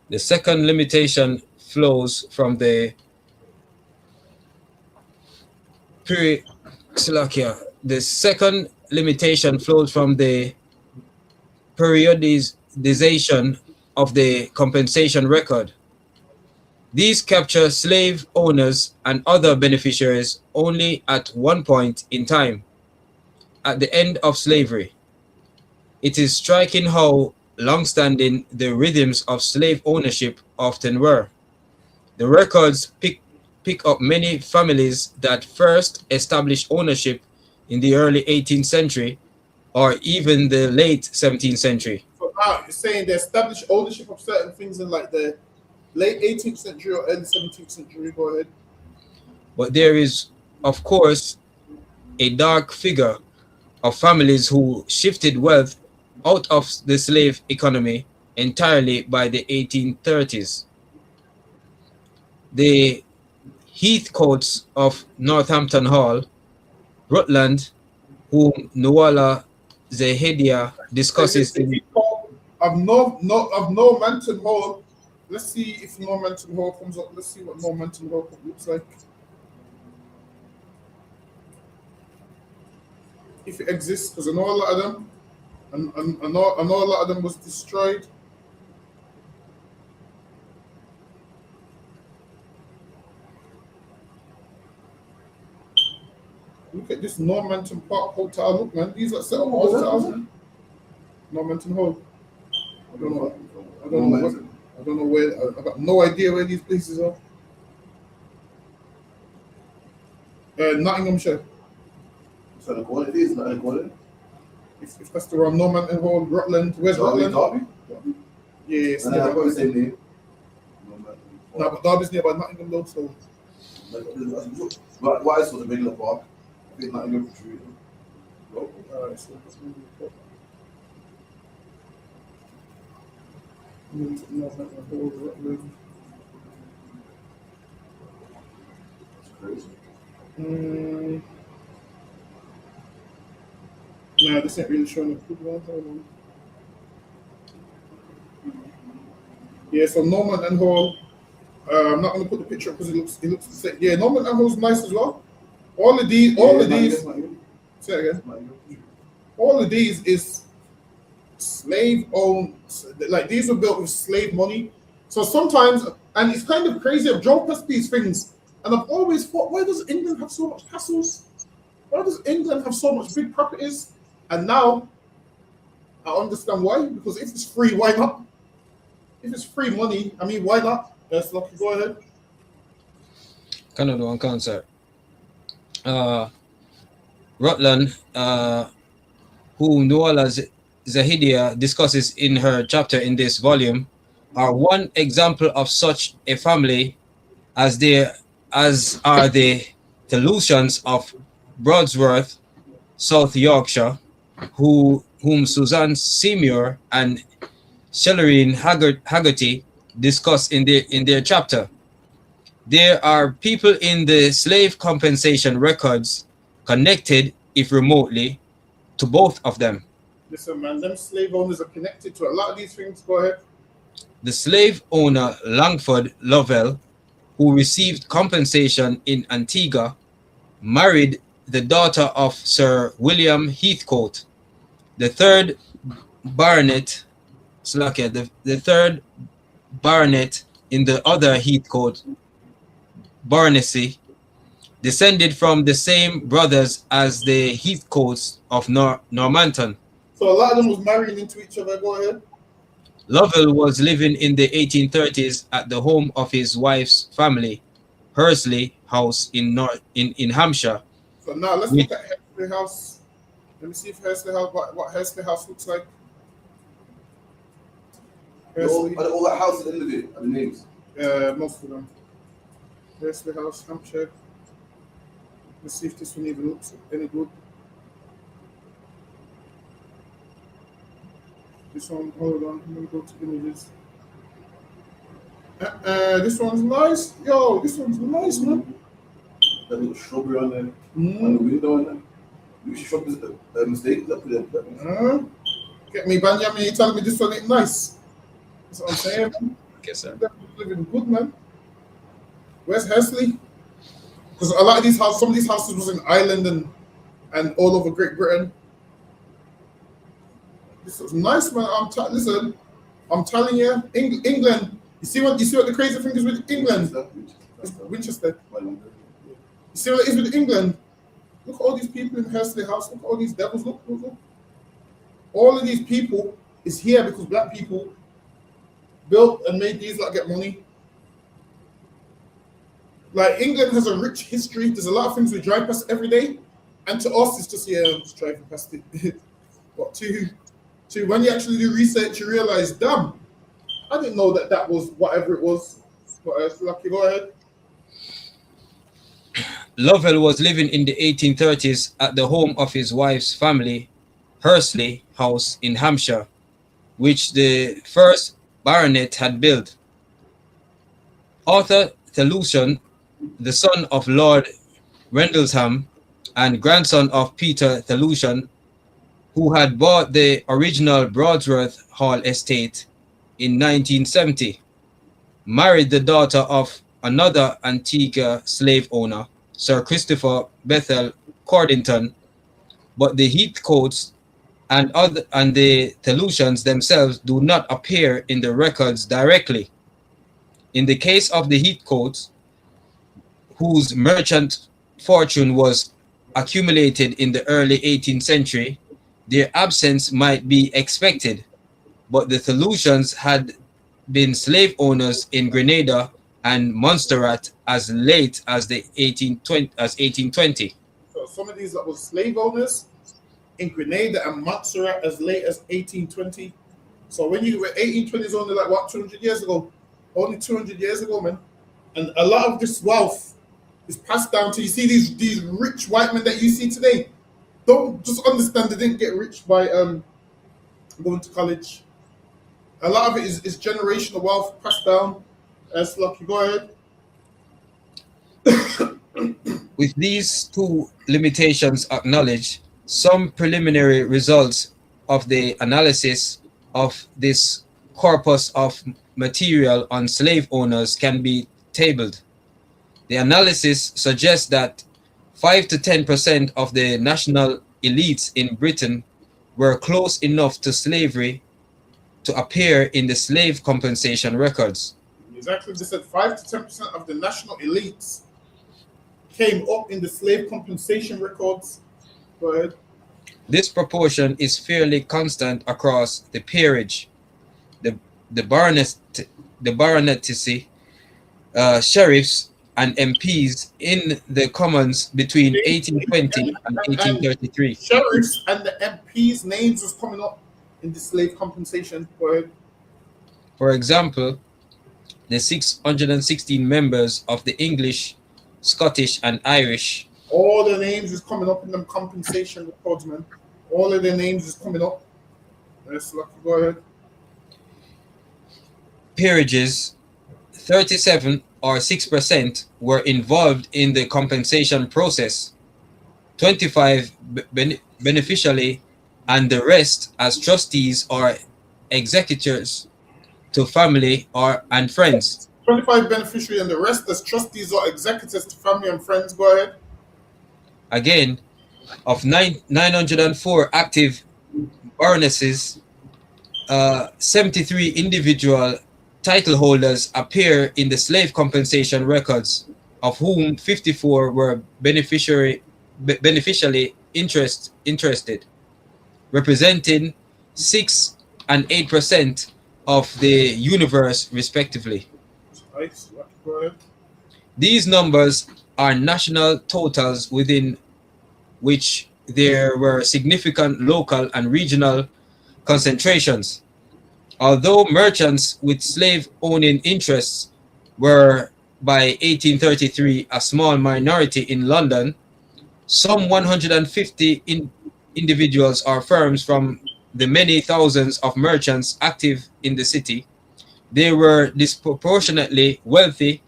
The second limitation flows from the The second limitation flows from the periodization of the compensation record. These capture slave owners and other beneficiaries only at one point in time, at the end of slavery. It is striking how long-standing the rhythms of slave ownership often were. The records pick up many families that first established ownership in the early 18th century or even the late 17th century. So now you're saying they established ownership of certain things in like the late 18th century or early 17th century. Go ahead. But there is, of course, a dark figure of families who shifted wealth out of the slave economy entirely by the 1830s. The Heathcotes of Northampton Hall, Rutland, whom Nuala Zehedia discusses in of Northampton Hall. Let's see if Northampton Hall comes up. Let's see what Northampton Hall looks like. If it exists, because I know a lot of them. I know a lot of them was destroyed. Look at this Northampton Park Hotel. Look, man, these are set up hotels. Northampton Hall. I don't know where. I got no idea where these places are. Nottinghamshire. So the quality is not the quality. If that's the wrong Northampton Hall, Rutland. Where's Rutland? Derby? Yeah, it's And I got the same name. No, but Derby's nearby Nottingham though, so. Why is it the regular park? I think Nottingham for true. Alright, so let's move it up. Northampton Hall, Rutland. That's crazy. Nah, this ain't really showing a good one. Hold on. Yeah, so Norman and Hall. I'm not gonna put the picture up because it looks the same. Yeah, Norman and Hall's nice as well. All of these, say it again. All of these is slave owned. Like these were built with slave money. So sometimes, and it's kind of crazy. I've drove past these things, and I've always thought, why does England have so much castles? Why does England have so much big properties? And now I understand why. Because if it's free, why not? If it's free money, I mean, why not? Yes, Lucky, go ahead. Canada on concert. Rutland, who Nuala Zahidia discusses in her chapter in this volume, are one example of such a family as are the Lucians of Broadsworth, South Yorkshire, whom Suzanne Seymour and Shellerine Haggerty discuss in their chapter. There are people in the slave compensation records connected, if remotely, to both of them. Listen, man, them slave owners are connected to a lot of these things. Go ahead. The slave owner Langford Lovell, who received compensation in Antigua, married the daughter of Sir William Heathcote, the third baronet, the third baronet in the other Heathcote baronetcy, descended from the same brothers as the Heathcotes of Normanton. So a lot of them was marrying into each other. Go ahead. Lovell was living in the 1830s at the home of his wife's family, Hursley House in Hampshire. So now let's look at Hursley House. Let me see if Hursley House, what Hursley House looks like. All that house at the end of it, are the names? Most of them. Hursley House, Hampshire. Let's see if this one even looks any good. This one, hold on, I'm gonna go to images. This one's nice. Yo, this one's nice, man. That little shrubbery on there, and the window on there. You should shrub is a mistake. Get me, Benjamin, you telling me this one ain't nice. That's what I'm saying, man. Yes, sir. They're living good, man. Where's Hursley? Because a lot of these houses, some of these houses was in Ireland and all over Great Britain. This was nice, man. Listen, I'm telling you, England. You see what the crazy thing is with England? Winchester. You see what it is with England? Look at all these people in Hursley House. Look at all these devils. Look. All of these people is here because black people built and made these like get money. Like England has a rich history. There's a lot of things we drive past every day, and to us it's just I'm just driving past it. But to when you actually do research, you realize, damn, I didn't know that was whatever it was. But Lucky, go ahead. Lovell was living in the 1830s at the home of his wife's family, Hursley House in Hampshire, which the first baronet had built. Arthur Thelution, the son of Lord Rendlesham and grandson of Peter Thelution, who had bought the original Broadsworth Hall estate in 1970, married the daughter of another Antigua slave owner, Sir Christopher Bethel Cordington, but the Heathcotes and the Thelutions themselves do not appear in the records directly. In the case of the Heathcotes, whose merchant fortune was accumulated in the early 18th century, their absence might be expected, but the Thelutions had been slave owners in Grenada and Montserrat as late as the 1820. So some of these that was slave owners in Grenada and Montserrat as late as 1820. So when you were 1820 is only like what, 200 years ago? Only 200 years ago, man. And a lot of this wealth is passed down to, you see these rich white men that you see today. Don't just understand they didn't get rich by going to college. A lot of it is generational wealth passed down. That's Lucky. Go ahead. With these two limitations acknowledged, some preliminary results of the analysis of this corpus of material on slave owners can be tabled. The analysis suggests that 5 to 10% of the national elites in Britain were close enough to slavery to appear in the slave compensation records. Exactly, they said 5 to 10% of the national elites came up in the slave compensation records. Go ahead. This proportion is fairly constant across the peerage, the baronetcy, sheriffs, and MPs in the Commons between 1820 and 1833. Sheriffs and the MPs' names was coming up in the slave compensation. Go ahead. For example, the 616 members of the English, Scottish, and Irish. All their names is coming up in them compensation records, man. All of their names is coming up. Yes, go ahead. Peerages, 37 or 6% were involved in the compensation process, 25 beneficially, and the rest as trustees or executors to family and friends. 25 beneficiary and the rest as trustees or executors to family and friends. Go ahead. Again, of 904 active baronesses, 73 individual title holders appear in the slave compensation records, of whom 54 were beneficially interested, representing 6 and 8% of the universe respectively. Nice. Go ahead. These numbers are national totals within which there were significant local and regional concentrations. Although merchants with slave-owning interests were by 1833 a small minority in London, some 150 individuals or firms from the many thousands of merchants active in the city, they were disproportionately wealthy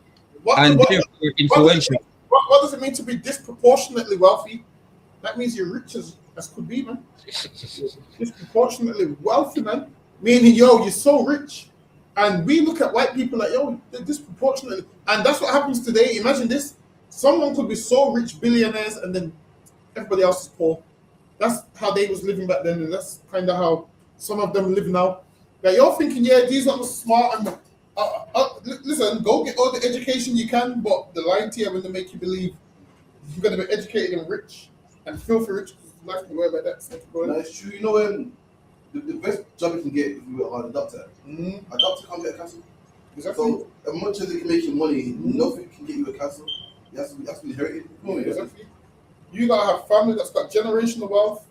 and therefore influential. What does it mean to be disproportionately wealthy? That means you're rich as could be, man. Disproportionately wealthy, man. Meaning, yo, you're so rich. And we look at white people like, yo, they're disproportionately. And that's what happens today. Imagine this. Someone could be so rich, billionaires, and then everybody else is poor. That's how they was living back then. And that's kind of how some of them live now. Like, you're thinking, yeah, these are smart. And listen, go get all the education you can, but the lying to you when they make you believe you're going to be educated and rich and filthy rich because life can work like that. So, it's true. You know, the best job you can get if you are a doctor. A doctor can't get a castle. Exactly. So as much as they can make you money, nothing can get you a castle. You have to be inherited. Exactly. You gotta have family that's got generational wealth.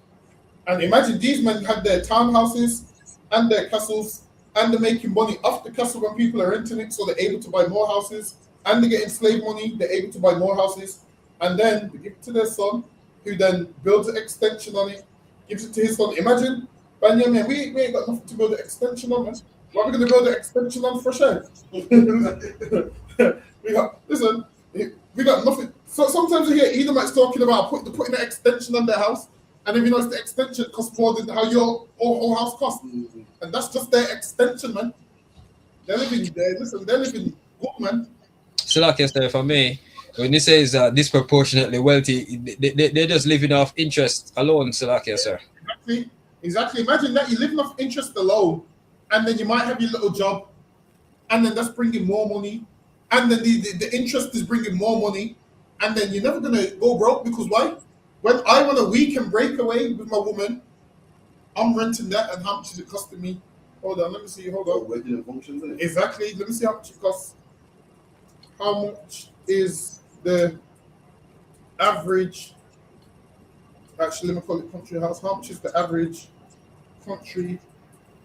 And imagine these men had their townhouses and their castles, and they're making money off the castle when people are renting it, so they're able to buy more houses, and they're getting slave money, they're able to buy more houses, and then they give it to their son, who then builds an extension on it, gives it to his son. Imagine, Benjamin, we ain't got nothing to build an extension on, man. What are we going to build an extension on for sure? we got nothing. So sometimes we hear Edomites talking about putting an extension on their house, and if you notice the extension costs more than how your whole house costs. And that's just their extension, man. They're living there. Listen, they're living good, man. So like yesterday for me, when he says disproportionately wealthy, they're just living off interest alone, so like sir. Exactly. Imagine that you're living off interest alone, and then you might have your little job, and then that's bringing more money, and then the interest is bringing more money, and then you're never gonna go broke because why? When I want a weekend breakaway with my woman, I'm renting that, and how much is it costing me? Hold on, let me see. Hold on. Regular functions, isn't it? Exactly. Let me see how much it costs. How much is the average? Actually, let me call it country house. How much is the average country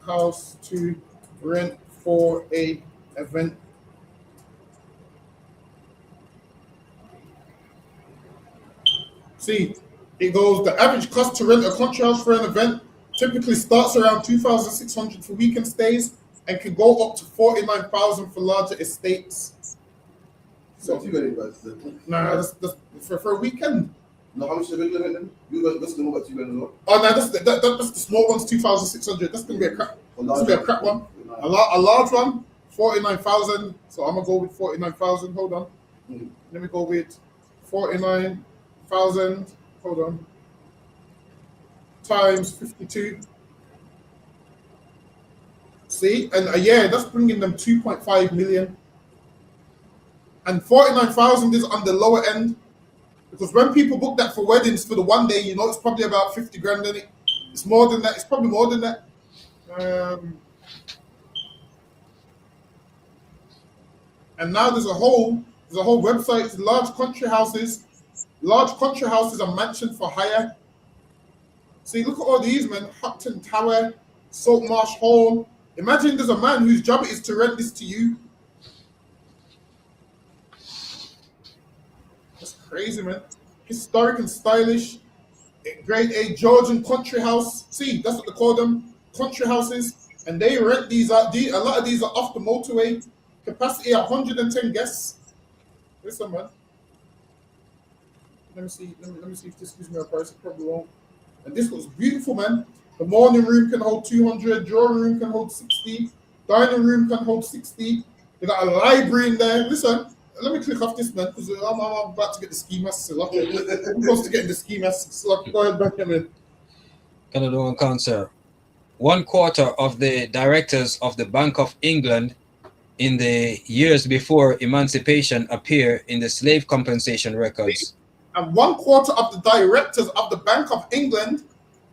house to rent for a event? See, it goes, the average cost to rent a country house for an event typically starts around 2,600 for weekend stays and can go up to 49,000 for larger estates. So, that's for a weekend. No, how much is the regular rent then? You guys know about 2 grand as well? Oh no, that's the small one's 2,600. That's gonna be a crap. That's gonna be a crap one. A large one, 49,000. So I'm gonna go with 49,000. Hold on. Let me go with 49,000. Hold on. Times 52. See, and yeah, that's bringing them 2.5 million. And 49,000 is on the lower end because when people book that for weddings for the one day, you know, it's probably about 50 grand in it. It's more than that. It's probably more than that. And now there's a whole website. It's large country houses and mansion for hire. See, look at all these, man. Hopton Tower, Saltmarsh Hall. Imagine there's a man whose job it is to rent this to you. That's crazy, man. Historic and stylish. Grade A Georgian country house. See, that's what they call them. Country houses. And they rent these out. A lot of these are off the motorway. Capacity 110 guests. Listen, man. Let me see. Let me see if this gives me a price. It probably won't. And this looks beautiful, man. The morning room can hold 200. Drawing room can hold 60. Dining room can hold 60. They got a library in there. Listen, let me click off this, man, because I'm about to get the ski mask. I'm close to getting the ski mask. Go ahead, Benjamin. Can I do one concert? 1/4 of the directors of the Bank of England in the years before emancipation appear in the slave compensation records. And 1/4 of the directors of the Bank of England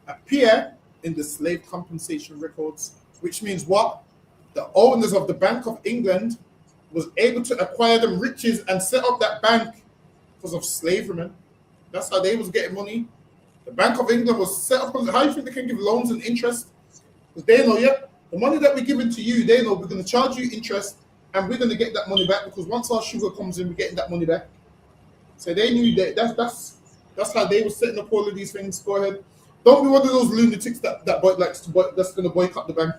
appear in the slave compensation records, which means what? The owners of the Bank of England was able to acquire them riches and set up that bank because of slavery, man. That's how they was getting money. The Bank of England was set up. How do you think they can give loans and interest? Because they know, yeah, the money that we're giving to you, they know we're going to charge you interest and we're going to get that money back because once our sugar comes in, we're getting that money back. So they knew that that's how they were setting up all of these things. Go ahead. Don't be one of those lunatics that's going to boycott the bank.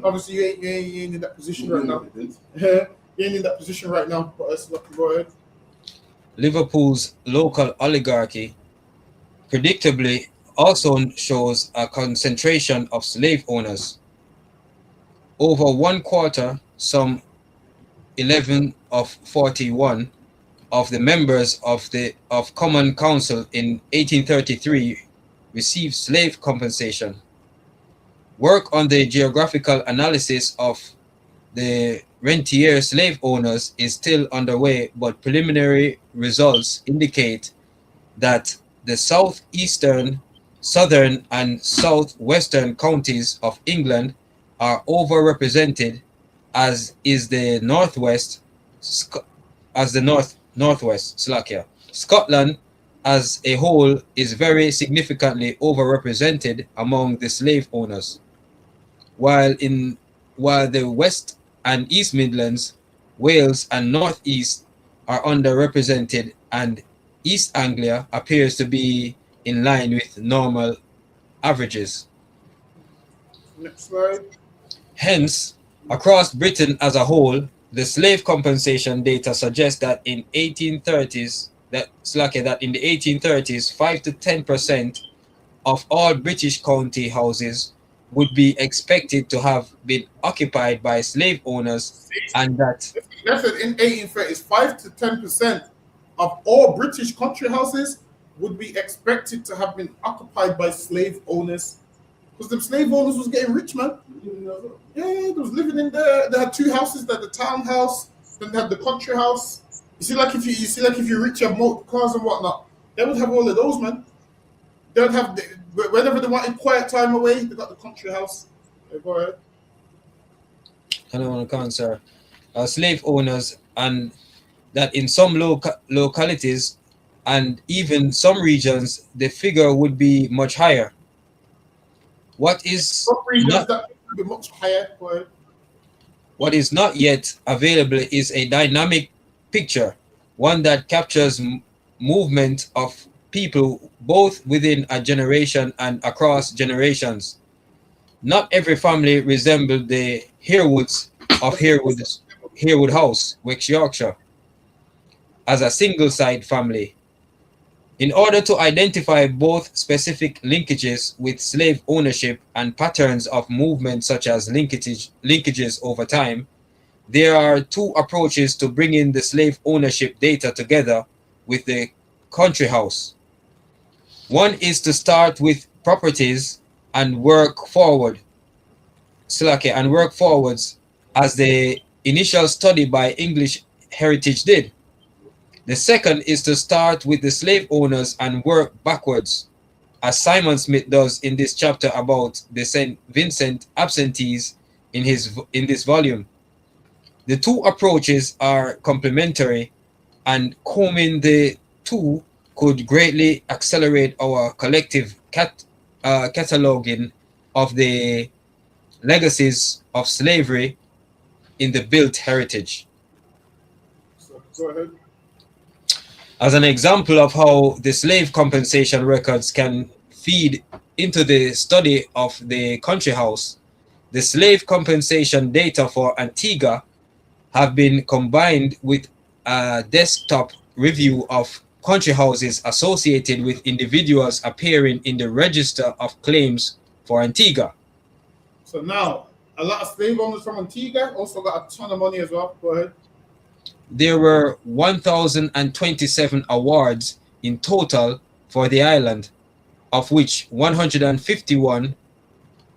Obviously, you ain't in that position right now. You ain't in that position right now. But let's go ahead. Liverpool's local oligarchy predictably also shows a concentration of slave owners. Over 1/4, some 11 of 41 of the members of Common Council in 1833 received slave compensation. Work on the geographical analysis of the rentier slave owners is still underway, but preliminary results indicate that the southeastern, southern, and southwestern counties of England are overrepresented, as is the northwest, Slovakia. Scotland as a whole is very significantly overrepresented among the slave owners, while the West and East Midlands, Wales, and Northeast are underrepresented, and East Anglia appears to be in line with normal averages. Next slide. Hence, across Britain as a whole, the slave compensation data suggests that in the 1830s, 5 to 10% of all British county houses would be expected to have been occupied by slave owners, and that in 1830s, 5 to 10% of all British country houses would be expected to have been occupied by slave owners. Because them slave owners was getting rich, man. Yeah, they was living in there. They had 2 houses. They had the townhouse, then they had the country house. You see, like if you're rich, you have motor cars and whatnot. They would have all of those, man. They would have whenever they wanted quiet time away. They got the country house. Yeah, go ahead. I don't want to answer. Slave owners, and that in some localities and even some regions, the figure would be much higher. What is much higher. What is not yet available is a dynamic picture, one that captures movement of people both within a generation and across generations. Not every family resembled the Herewoods of Herwood House, West Yorkshire, as a single-side family. In order to identify both specific linkages with slave ownership and patterns of movement such as linkages over time, there are two approaches to bringing the slave ownership data together with the country house. One is to start with properties and work forward, and work forwards as the initial study by English Heritage did. The second is to start with the slave owners and work backwards, as Simon Smith does in this chapter about the St. Vincent absentees in this volume. The two approaches are complementary, and combing the two could greatly accelerate our collective cataloging of the legacies of slavery in the built heritage. So, go ahead. As an example of how the slave compensation records can feed into the study of the country house, the slave compensation data for Antigua have been combined with a desktop review of country houses associated with individuals appearing in the register of claims for Antigua. So now, a lot of slave owners from Antigua also got a ton of money as well. Go ahead. There were 1,027 awards in total for the island, of which 151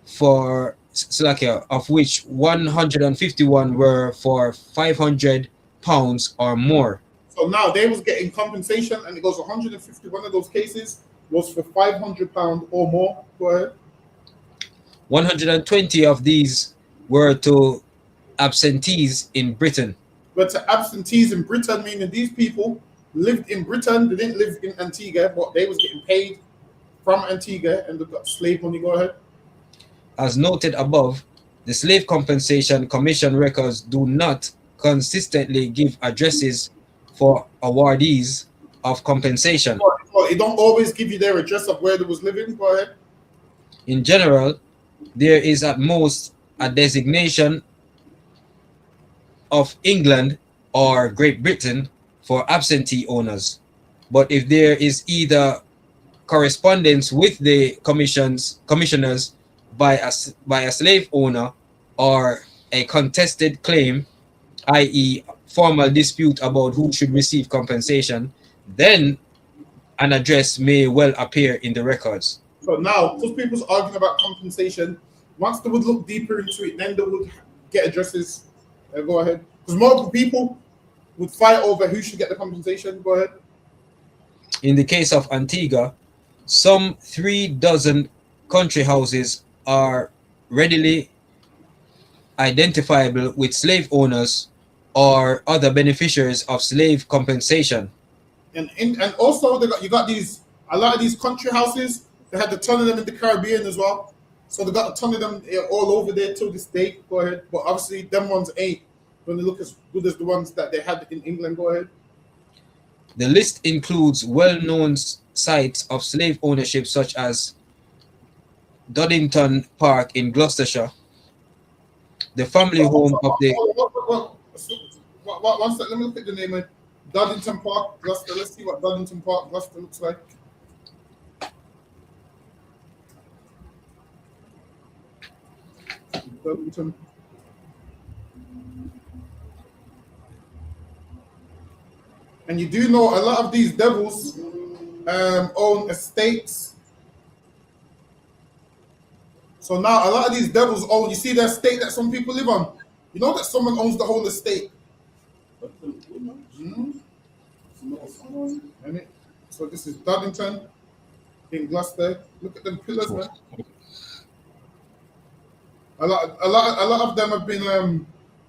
for Slovakia, of which 151 were for £500 or more. So now they was getting compensation, and it goes 151 of those cases was for £500 or more. Go ahead. 120 of these were to absentees in Britain. But to absentees in Britain, meaning these people lived in Britain, they didn't live in Antigua, but they was getting paid from Antigua and they got slave money. Go ahead. As noted above, the Slave Compensation Commission records do not consistently give addresses for awardees of compensation. Well, it don't always give you their address of where they was living. Go ahead. In general, there is at most a designation of England or Great Britain for absentee owners. But if there is either correspondence with the commissioners by a slave owner or a contested claim, i.e. formal dispute about who should receive compensation, then an address may well appear in the records. So now, because people's arguing about compensation, once they would look deeper into it, then they would get addresses. Go ahead. Because multiple people would fight over who should get the compensation. Go ahead. In the case of Antigua, some 36 country houses are readily identifiable with slave owners or other beneficiaries of slave compensation. And also you got a lot of these country houses. They had a ton of them in the Caribbean as well. So they got a ton of them all over there to this day. Go ahead. But obviously, them ones ain't going to look as good as the ones that they had in England. Go ahead. The list includes well-known sites of slave ownership such as Doddington Park in Gloucestershire, the family home of the... One second, let me look at the name of Doddington Park, Gloucester. Let's see what Doddington Park, Gloucester looks like. Doddington. And you do know a lot of these devils own estates. So now a lot of these devils own, you see the estate that some people live on? You know that someone owns the whole estate. So this is Doddington in Gloucester. Look at them pillars, man. A lot of them have been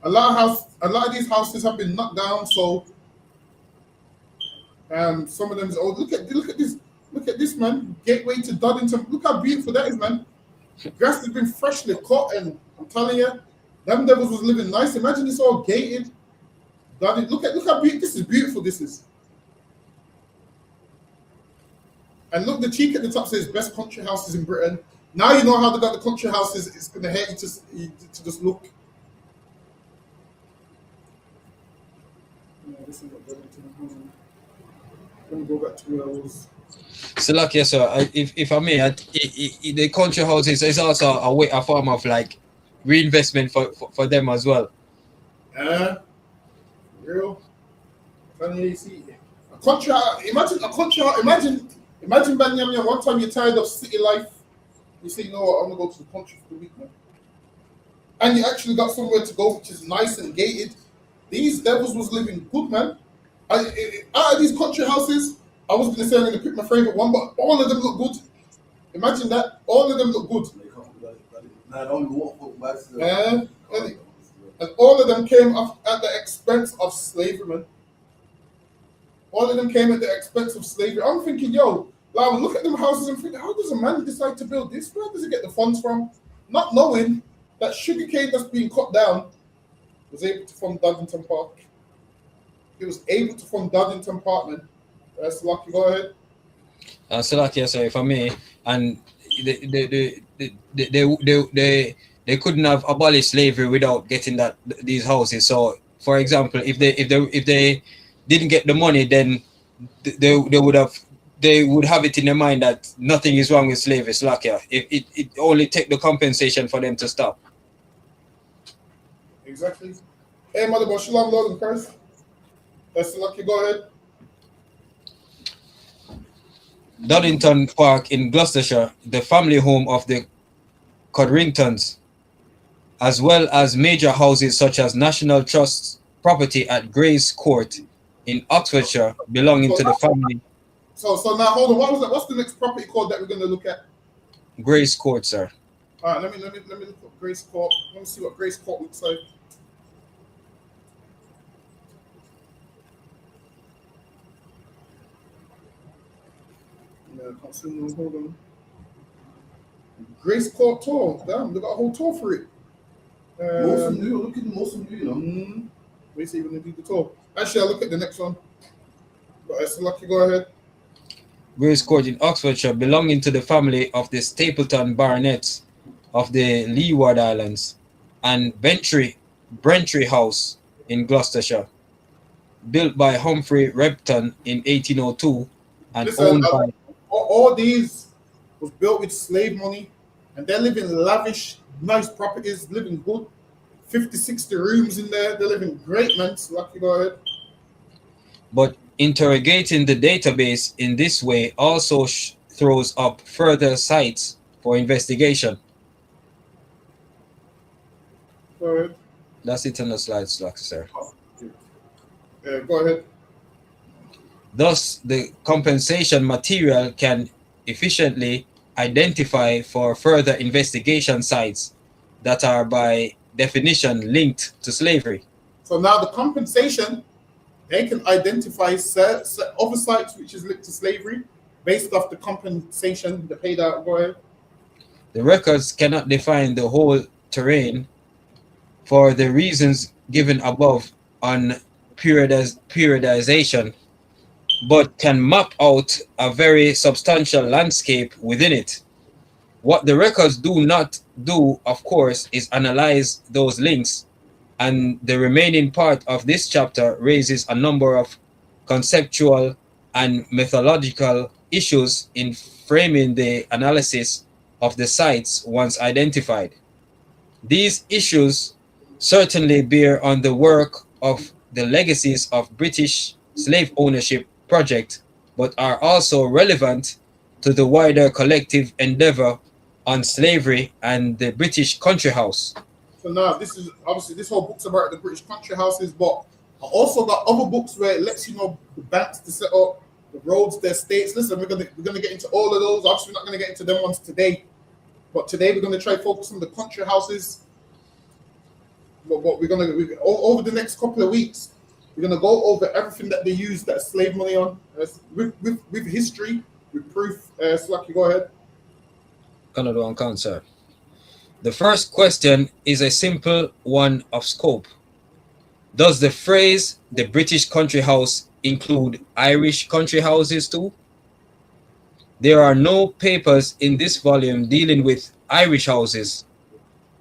a lot of these houses have been knocked down. So some of them. Oh, look at this, man. Gateway to Doddington. Look how beautiful that is, man. Grass has been freshly cut, and I'm telling you, them devils was living nice. Imagine it's all gated. Look how beautiful this is. Beautiful this is. And look, the cheek at the top says best country houses in Britain. Now you know how they got the country houses. It's gonna hurt you to just look. Yeah, this is what Doddington is. Let me go back to where I was. So, like, yes, sir. If I may, the country houses is also a form of like reinvestment for them as well. Real. Funny, see. A contract. Imagine a contract. Imagine Banyamia. One time you're tired of city life. You say, you know what, I'm gonna go to the country for the week, man. And you actually got somewhere to go, which is nice and gated. These devils was living good, man. Out of these country houses, I was gonna say I'm gonna pick my favorite one, but all of them look good. Imagine that. All of them look good. And all of them came up at the expense of slavery, man. All of them came at the expense of slavery. I'm thinking, yo, like, I look at them houses and think, how does a man decide to build this? Where does he get the funds from? Not knowing that sugarcane that's being cut down was able to fund Duddington Park. It was able to fund Duddington Park, man. That's lucky. Go ahead. So, like, yes, sir. If I may, and they couldn't have abolished slavery without getting these houses. So, for example, if they didn't get the money, then they would have it in their mind that nothing is wrong with slavery. It's like, yeah, it only take the compensation for them to stop. Exactly. Hey, Mother Boss, Shalom, Lord and Christ. That's lucky. Go ahead. Duddington Park in Gloucestershire, the family home of the Codringtons, as well as major houses such as National Trust's property at Gray's Court in Oxfordshire, belonging to the family. So now hold on. What was that? What's the next property called that we're going to look at? Gray's Court, sir. All right, let me look at Gray's Court. Let me see what Gray's Court looks like. Yeah, I can't see no. Hold on. Gray's Court tour. Damn, they got a whole tour for it. Most of new, look at most of new, you know. Let me see if we can do the tour. Actually, I'll look at the next one. But it's lucky. Go ahead. Gray's Court in Oxfordshire, belonging to the family of the Stapleton baronets of the Leeward Islands, and Brentry House in Gloucestershire, built by Humphrey Repton in 1802 and owned by... All these was built with slave money, and they're living lavish, nice properties, living good. 50, 60 rooms in there. They're living great, man. So lucky. Go ahead. But interrogating the database in this way also throws up further sites for investigation. Go ahead. That's it on the slides, sir. Go ahead. Thus, the compensation material can efficiently identify for further investigation sites that are by definition linked to slavery. So now the compensation, they can identify other sites which is linked to slavery based off the compensation they paid out. Go ahead. The records cannot define the whole terrain for the reasons given above on periodization, but can map out a very substantial landscape within it. What the records do not do, of course, is analyze those links, and the remaining part of this chapter raises a number of conceptual and methodological issues in framing the analysis of the sites once identified. These issues certainly bear on the work of the legacies of British slave ownership project, but are also relevant to the wider collective endeavor on slavery and the British country house. So now this is obviously this whole book's about the British country houses, but I also got other books where it lets you know the banks to set up, the roads, the estates. Listen, we're gonna get into all of those. Obviously, we're not gonna get into them ones today, but today we're gonna try to focus on the country houses. But we're over the next couple of weeks, we're gonna go over everything that they use that slave money on with history, with proof. Slacky, go ahead. Canada on cancer. The first question is a simple one of scope. Does the phrase the British country house include Irish country houses too? There are no papers in this volume dealing with Irish houses,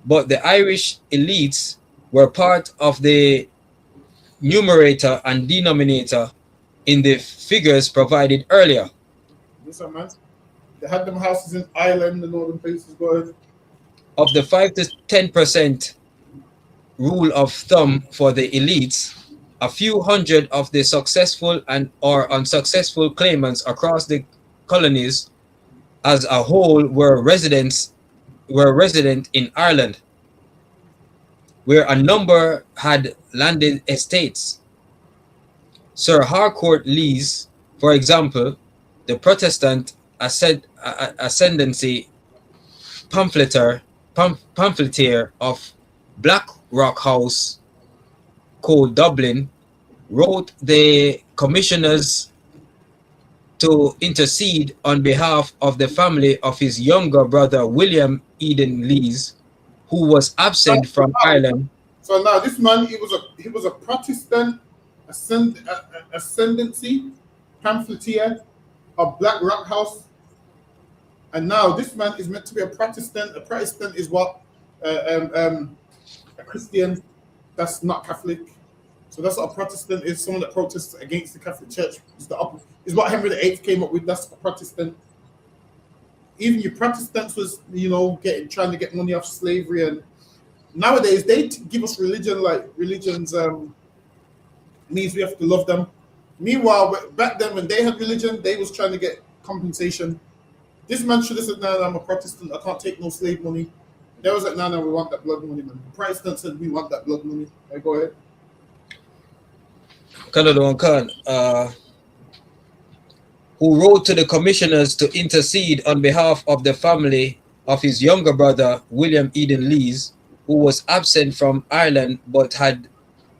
but the Irish elites were part of the numerator and denominator in the figures provided earlier. Listen, man. They had them houses in Ireland and all them places. Go ahead. Of the 5 to 10% rule of thumb for the elites, a few hundred of the successful and or unsuccessful claimants across the colonies as a whole were resident in Ireland, where a number had landed estates. Sir Harcourt Lees, for example, the Protestant ascendancy pamphleteer of Black Rock House, Co. Dublin, wrote the commissioners to intercede on behalf of the family of his younger brother William Eden Lees, who was absent from Ireland. So now this man, he was a Protestant ascendancy pamphleteer of Black Rock House, and now this man is meant to be a Protestant. A Protestant is what a Christian that's not Catholic. So that's what a Protestant is. Someone that protests against the Catholic Church. Is what Henry VIII came up with. That's a Protestant. Even your Protestants was, trying to get money off slavery, and nowadays they give us religion like religions means we have to love them. Meanwhile, back then when they had religion, they was trying to get compensation. This man should have said, "No, I'm a Protestant. I can't take no slave money." They was like, "No, we want that blood money, man." The Protestant said, "We want that blood money." Hey, go ahead. Who wrote to the commissioners to intercede on behalf of the family of his younger brother William Eden Lees, who was absent from Ireland but had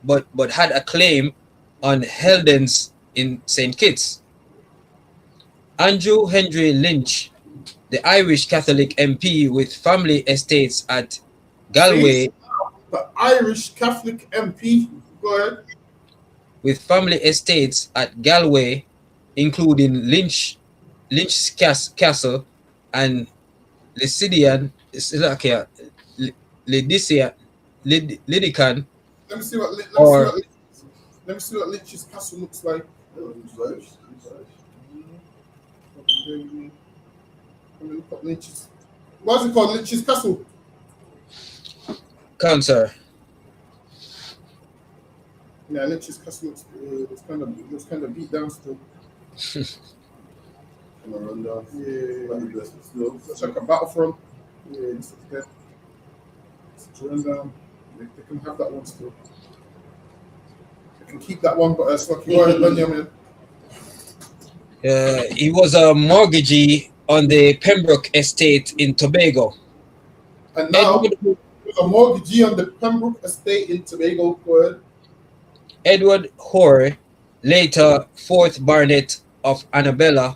a claim on Heldens in St. Kitts. Andrew Henry Lynch, the Irish Catholic MP with family estates at Galway. The Irish Catholic MP, go ahead. With family estates at Galway, including Lynch's Castle and Lydican. Let me see what Lynch's Castle looks like. What's it called? Lynch's Castle? Cancer. Yeah, Lynch's Castle looks kind of beat down still. Yeah. Looks like a battlefront. Yeah, it's good. It's run down. They can have that one still. They can keep that one, but it's like you are Benjamin. He was a mortgagee on the Pembroke estate in Tobago. And now he was a mortgagee on the Pembroke estate in Tobago. Go ahead. Edward Hoare, later 4th Baronet of Annabella,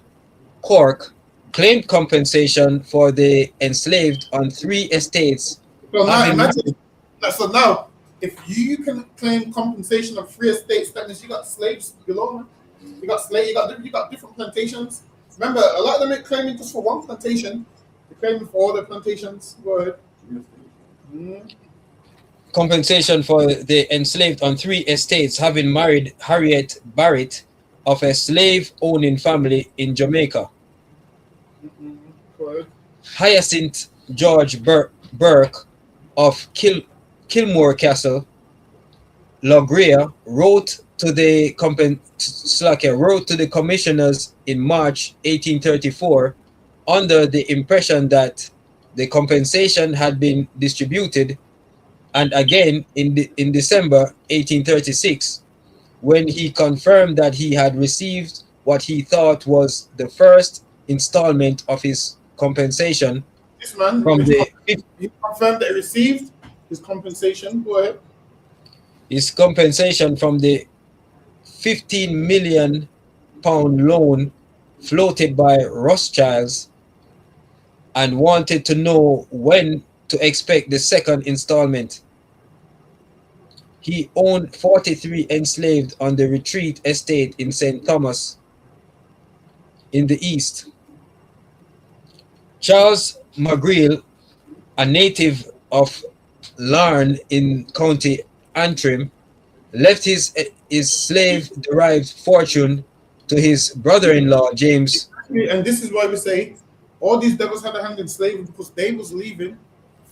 Cork, claimed compensation for the enslaved on 3 estates. So now, imagine, now, if you can claim compensation on 3 estates, that means you got slaves below, man. You got different plantations. Remember, a lot of them ain't claiming just for one plantation. They're claiming for all the plantations. Go ahead. Compensation for the enslaved on 3 estates, having married Harriet Barrett of a slave-owning family in Jamaica. Hyacinth George Burke of Kilmore Castle, Logria, wrote to the commissioners in March 1834 under the impression that the compensation had been distributed, and again in December 1836, when he confirmed that he had received what he thought was the first installment of his compensation. This man, he confirmed that he received his compensation. Go ahead. His compensation from the £15 million loan floated by Rothschilds, and wanted to know when to expect the second installment. He owned 43 enslaved on the Retreat estate in St. Thomas in the east. Charles McGreal, a native of Larne in County Antrim, left his slave-derived fortune to his brother-in-law James And this is why we say all these devils had a hand in slavery because they was leaving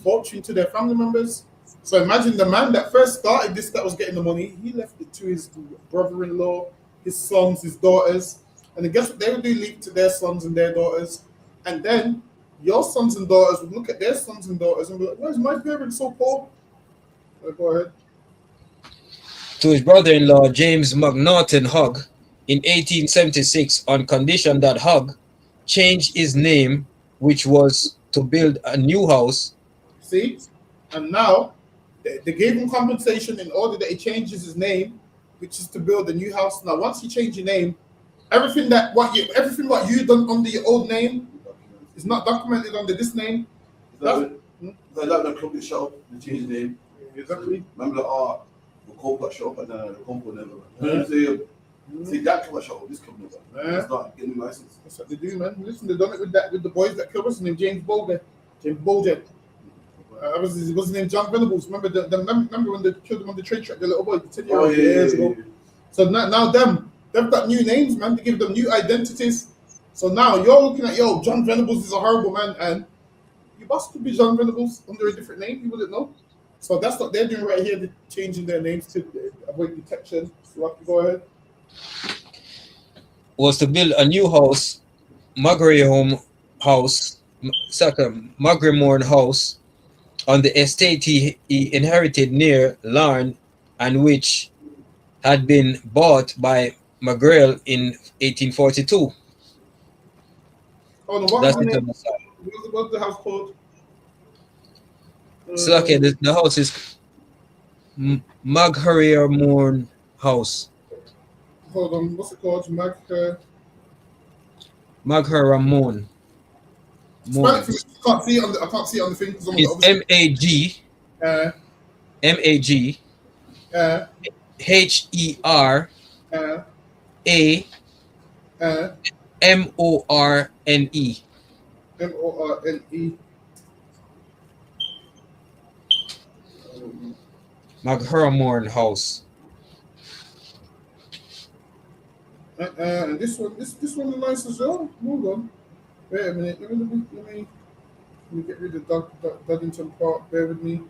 fortune to their family members. So imagine the man that first started this, that was getting the money, he left it to his brother-in-law, his sons, his daughters, and then guess what they would do? Leave it to their sons and their daughters, and then your sons and daughters would look at their sons and daughters and be like, "Why is my parents so poor?" Go ahead. To his brother-in-law James McNaughton Hogg in 1876 on condition that Hogg changed his name, which was to build a new house. See, and now they gave him compensation in order that he changes his name, which is to build a new house. Now, once you change your name, everything what you done under your old name is not documented under this name. Like the club that shut up, they changed the name. Exactly. Remember the club got shut up and the company never. See that club got shut up, this club never. It's not getting a license. That's what they do, man. Listen, they done it with the boys that killed us, named James Bolger. James Bolger. Was his name John Venables? Remember remember when they killed him on the train track, the little boy, 10 years ago. So now they've got new names, man. They give them new identities. So now you're looking at, John Venables is a horrible man, and your boss could be John Venables under a different name. You wouldn't know. So that's what they're doing right here. They're changing their names to avoid detection. So I can go ahead. Was to build a new house, Magriemore House, on the estate he inherited near Larne, and which had been bought by McGrail in 1842. Oh, no, That's the name. What's the house called? So okay, the house is Magriemore House. Hold on, what's it called? Magriemore. Spell it for me. I can't see it on the thing. It's M-A-G H-E-R-A M-O-R-N-E. M-O-R-N-E. Magriemore House. And this one is nice as well. Hold on. Wait a minute. Let me get rid of Duddington Park. Bear with me.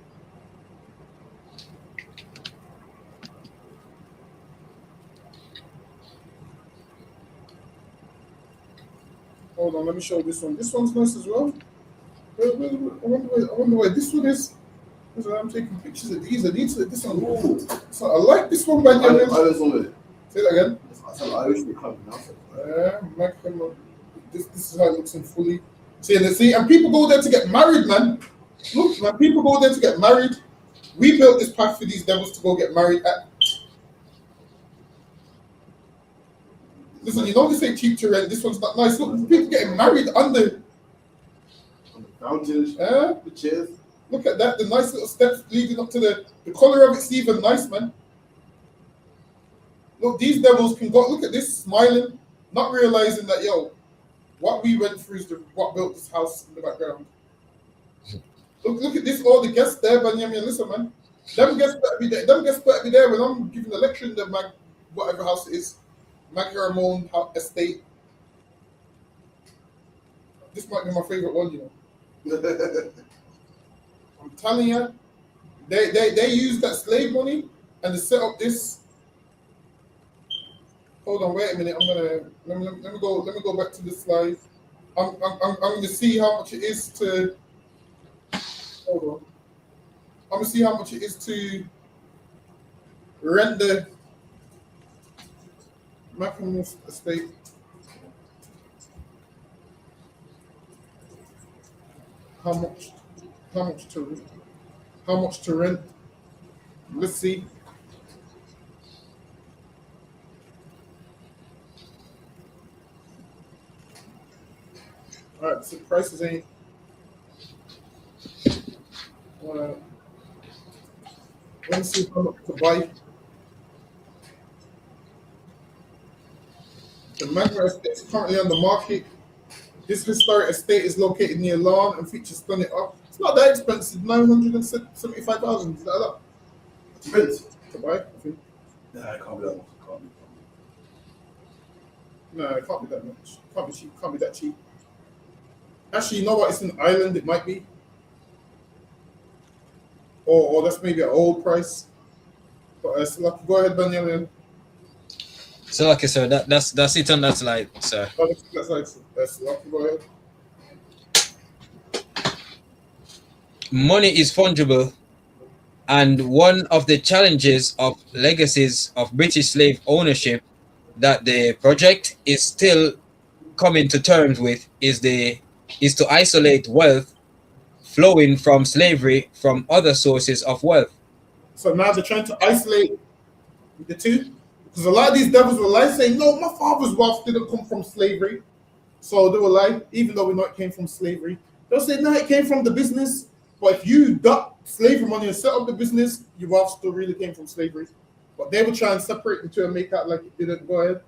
Hold on. Let me show this one. This one's nice as well. I wonder where this one is. I'm taking pictures of these. This one. Ooh. So I like this one, man. Say that again. This is how it looks in fully. See, and people go there to get married, man. Look, man, people go there to get married. We built this path for these devils to go get married at. Listen, this ain't cheap to rent. This one's not nice. Look, people getting married under the fountains, the chairs. Look at that, the nice little steps leading up to the color of it's even nice, man. Look, these devils can go, look at this, smiling, not realizing that, what we went through is what built this house in the background. Look at this, all the guests there, Benjamin. Listen, man. Them guests better be there when I'm giving a lecture in the whatever house it is. Magriemore estate. This might be my favorite one, I'm telling you, they use that slave money and they set up this. Hold on, wait a minute. Let me go back to this slide. I'm going to see how much it is to. Hold on. I'm going to see how much it is to rent the Magriemore estate. How much to rent? Let's see. All right, so prices ain't. Let me see how much to buy. The Magriemore estate is currently on the market. This historic estate is located near Larne and features stunning art. It's not that expensive, 975,000. Is that a lot? To rent? To buy, I think. Nah, it can't be that much. No, it can't be that much. Can't be cheap. Can't be that cheap. Actually, you know what? It's an island. It might be. Or that's maybe an old price. But so go ahead, Daniel. So okay, sir, that's it on that slide, sir. That's lucky. Go ahead. Money is fungible, and one of the challenges of legacies of British slave ownership that the project is still coming to terms with is to isolate wealth flowing from slavery from other sources of wealth. So now they're trying to isolate the two. Because a lot of these devils will lie saying, no, my father's wealth didn't come from slavery. So they will lie, even though we know it came from slavery. They'll say, no, it came from the business. But if you duck slavery money and set up the business, your wealth still really came from slavery. But they will try and separate the two and make out like it didn't. Go ahead.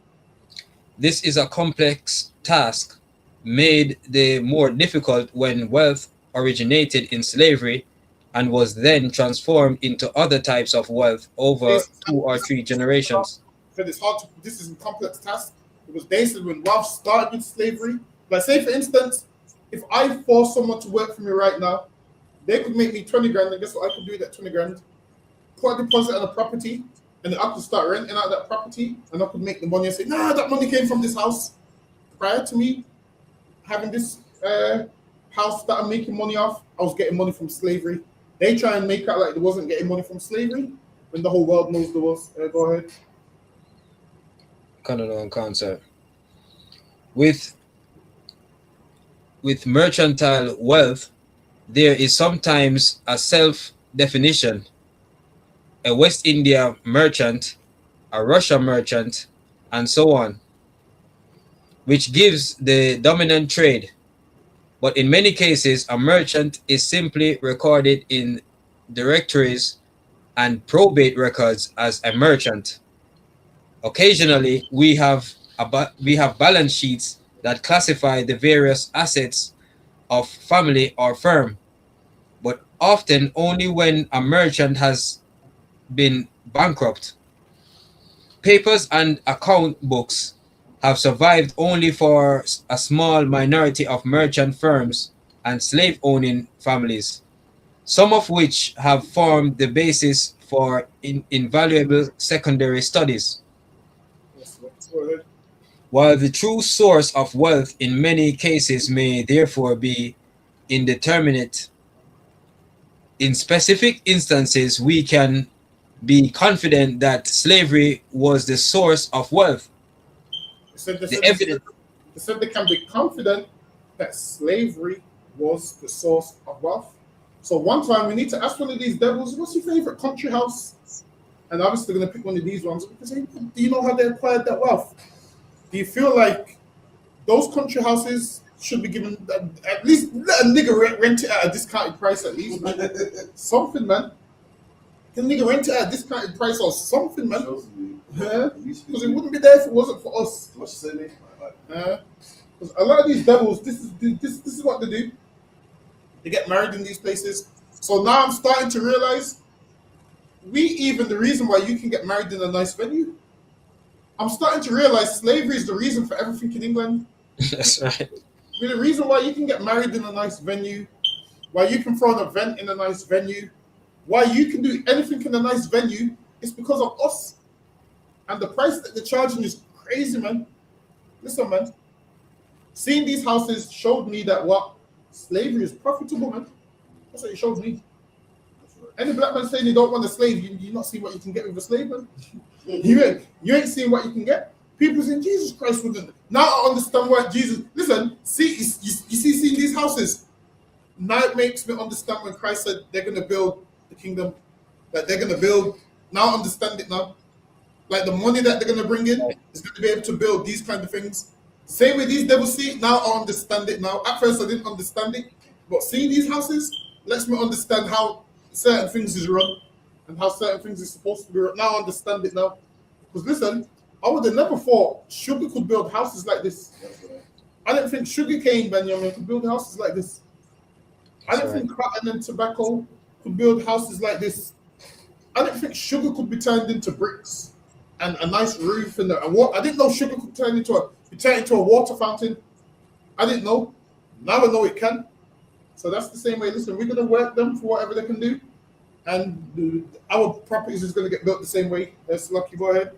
This is a complex task made the more difficult when wealth originated in slavery and was then transformed into other types of wealth over 2 or 3 generations. But it's hard to, this is a complex task because basically when wealth started with slavery, like say for instance, if I force someone to work for me right now, they could make me 20 grand, and guess what I could do with that 20 grand? Put a deposit on a property, and then I could start renting out that property, and I could make the money and say, nah, that money came from this house. Prior to me having this house that I'm making money off, I was getting money from slavery. They try and make out like they wasn't getting money from slavery when the whole world knows there was. Go ahead. Canon concept. With mercantile wealth, there is sometimes a self-definition. A West India merchant, a Russia merchant, and so on, which gives the dominant trade. But in many cases, a merchant is simply recorded in directories and probate records as a merchant. Occasionally, we have balance sheets that classify the various assets of family or firm, but often only when a merchant has been bankrupt. Papers and account books have survived only for a small minority of merchant firms and slave-owning families, some of which have formed the basis for invaluable secondary studies. While the true source of wealth in many cases may therefore be indeterminate, in specific instances we can be confident that slavery was the source of wealth. They said they can be confident that slavery was the source of wealth. So one time we need to ask one of these devils, what's your favorite country house? And obviously they're going to pick one of these ones because hey, do you know how they acquired that wealth? Do you feel like those country houses should be given at least let a nigga rent it at a discounted price at least, man? Something, man. Can a nigga rent it at a discounted price or something, man? Because it wouldn't be there if it wasn't for us. Because a lot of these devils, this is what they do. They get married in these places. So now I'm starting to realize the reason why you can get married in a nice venue. I'm starting to realize slavery is the reason for everything in England. That's right. The reason why you can get married in a nice venue, why you can throw an event in a nice venue, why you can do anything in a nice venue is because of us. And the price that they're charging is crazy, man. Listen, man. Seeing these houses showed me that what? Slavery is profitable, man. That's what it showed me. Any black man saying you don't want a slave, you not see what you can get with a slave, man. You ain't seeing what you can get. People saying Jesus Christ wouldn't. Now I understand why Jesus. Listen, see, you see, seeing these houses. Now it makes me understand when Christ said they're gonna build the kingdom, that they're gonna build. Now I understand it now. Like the money that they're gonna bring in is gonna be able to build these kind of things. Same way these devils see it, now I understand it now. At first I didn't understand it, but seeing these houses lets me understand how certain things is run and how certain things is supposed to be run. Now I understand it now. Because listen, I would have never thought sugar could build houses like this. I didn't think sugarcane, Benjamin, could build houses like this. I didn't think cotton and tobacco could build houses like this. I didn't think sugar could be turned into bricks and a nice roof and I didn't know sugar could turn into a water fountain. I didn't know. Now I know it can. So that's the same way. Listen, we're gonna work them for whatever they can do, and our properties is gonna get built the same way. That's lucky. Go ahead.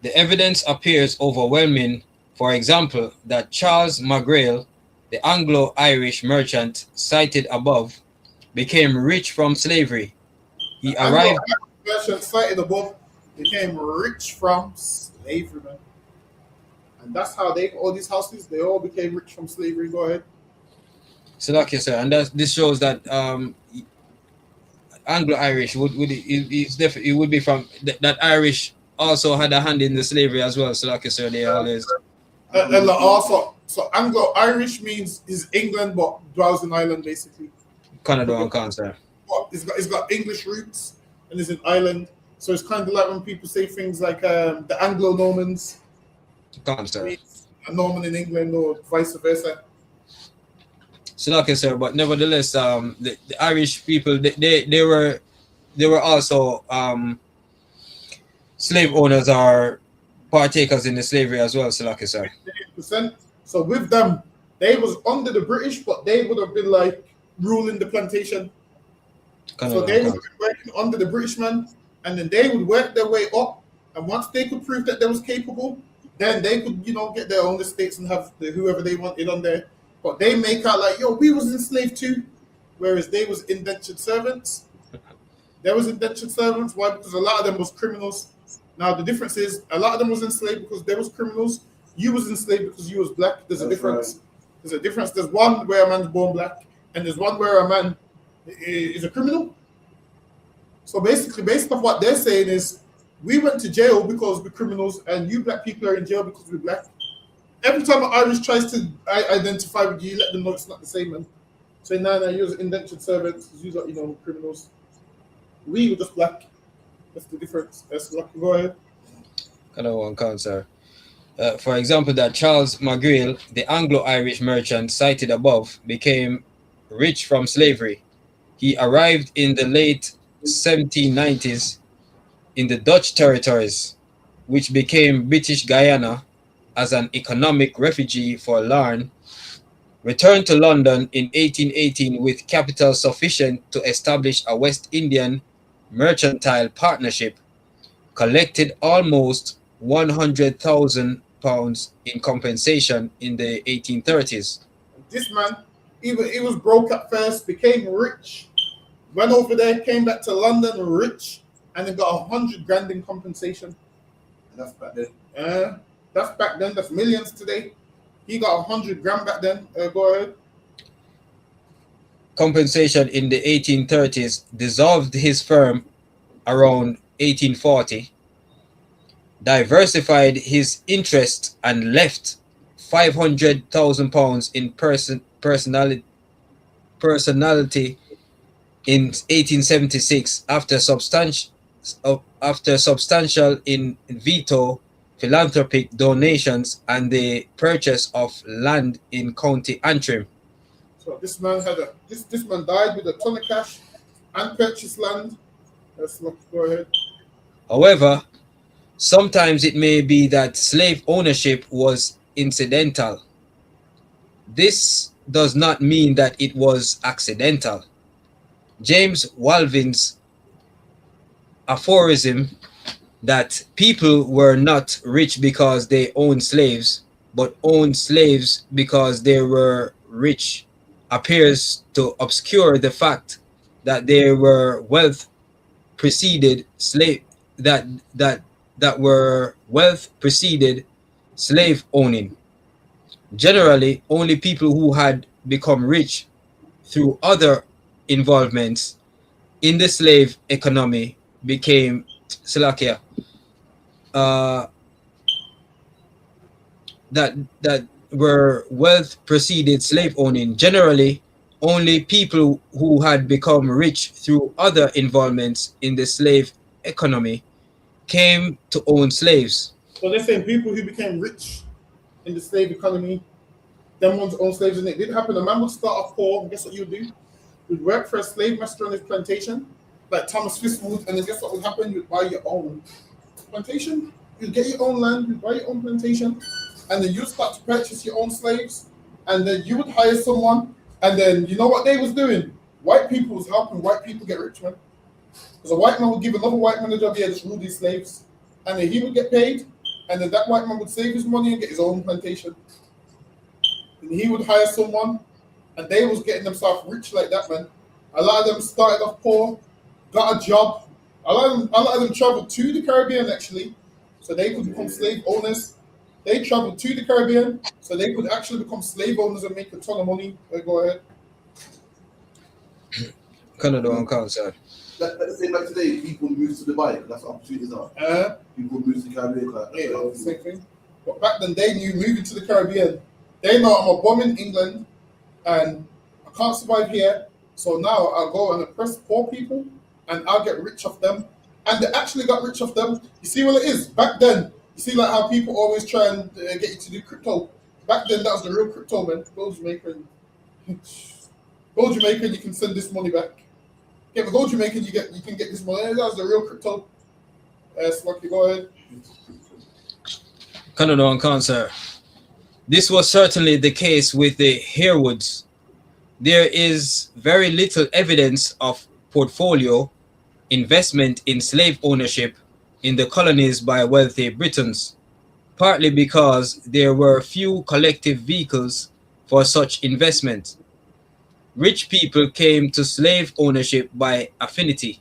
The evidence appears overwhelming. For example, that Charles McGrail, the Anglo-Irish merchant cited above, became rich from slavery. He arrived. Merchant cited above became rich from slavery, man. And that's how all these houses, they all became rich from slavery. Go ahead. So, like you said, and this shows that Anglo-Irish it would be from that Irish also had a hand in the slavery as well. So, like you said, they always. And also, so Anglo-Irish means is England but dwells in Ireland, basically. Canada and Cancer. It's got English roots and is in Ireland. So it's kind of like when people say things like the Anglo-Normans. Cancer. A Norman in England or vice versa. So, like I said, but nevertheless, the Irish people they were also slave owners or partakers in the slavery as well. So, like I said, 8%. So with them, they was under the British, but they would have been like ruling the plantation. So they would have been working under the British man, and then they would work their way up. And once they could prove that they was capable, then they could, get their own estates and have whoever they wanted on there. But they make out like, yo, we was enslaved too, whereas they was indentured servants. There was indentured servants. Why? Because a lot of them was criminals. Now the difference is a lot of them was enslaved because they was criminals. You was enslaved because you was black. There's a difference. Right. There's a difference. There's one where a man's born black, and there's one where a man is a criminal. So basically, based off what they're saying is, we went to jail because we're criminals, and you black people are in jail because we're black. Every time an Irish tries to identify with you, let them know it's not the same, man. Say, no, you're indentured servants, you are, criminals. We were just black. That's the difference. That's lucky. Go ahead. Kind of one cancer. For example, that Charles McGrail, the Anglo-Irish merchant cited above, became rich from slavery. He arrived in the late 1790s in the Dutch territories, which became British Guyana, as an economic refugee for Larne, returned to London in 1818 with capital sufficient to establish a West Indian mercantile partnership, collected almost £100,000 in compensation in the 1830s. This man, he was broke at first, became rich, went over there, came back to London rich, and then got $100,000 in compensation. And that's back then. That's back then. That's millions today. He got $100,000 back then. Go ahead. Compensation in the 1830s, dissolved his firm around 1840, diversified his interest, and left £500,000 in personality in 1876 after substantial in veto philanthropic donations and the purchase of land in County Antrim. So this man this man died with a ton of cash and purchased land. Let's go ahead. However, sometimes it may be that slave ownership was incidental. This does not mean that it was accidental. James Walvin's aphorism that people were not rich because they owned slaves, but owned slaves because they were rich, appears to obscure the fact that there were wealth preceded slave slave owning. Generally, only people who had become rich through other involvements in the slave economy became Slovakia. That were wealth preceded slave owning. Generally, only people who had become rich through other involvements in the slave economy came to own slaves. So they're saying people who became rich in the slave economy, them ones own slaves, and it did happen. A man would start off poor, and guess what you would do? You'd work for a slave master on his plantation, like Thomas Fistwood, and then guess what would happen? You'd buy your own. plantation. You get your own land, you buy your own plantation, and then you start to purchase your own slaves, and then you would hire someone, and then you know what they was doing? White people was helping white people get rich, man. Because a white man would give another white man a job, just rule these slaves, and then he would get paid, and then that white man would save his money and get his own plantation. And he would hire someone, and they was getting themselves rich like that, man. A lot of them started off poor, got a job. A lot of them traveled to the Caribbean actually, so they could become slave owners. They traveled to the Caribbean, so they could actually become slave owners and make a ton of money. Go ahead. Canada and Council. Let's say back today, people move to Dubai. That's what opportunities are. People move to the Caribbean. Yeah, same thing. But back then, they knew moving to the Caribbean. They know I'm a bum in England, and I can't survive here. So now I'll go and oppress poor people, and I'll get rich off them. And they actually got rich off them. You see what it is? Back then, you see like how people always try and get you to do crypto. Back then, that was the real crypto, man. Go Jamaican. Go Jamaican, you can send this money back. Yeah, but go Jamaican, you can get this money. That was the real crypto. Slucky, go ahead. Canada and Council. This was certainly the case with the Herewoods. There is very little evidence of portfolio investment in slave ownership in the colonies by wealthy Britons, partly because there were few collective vehicles for such investment. Rich people came to slave ownership by affinity,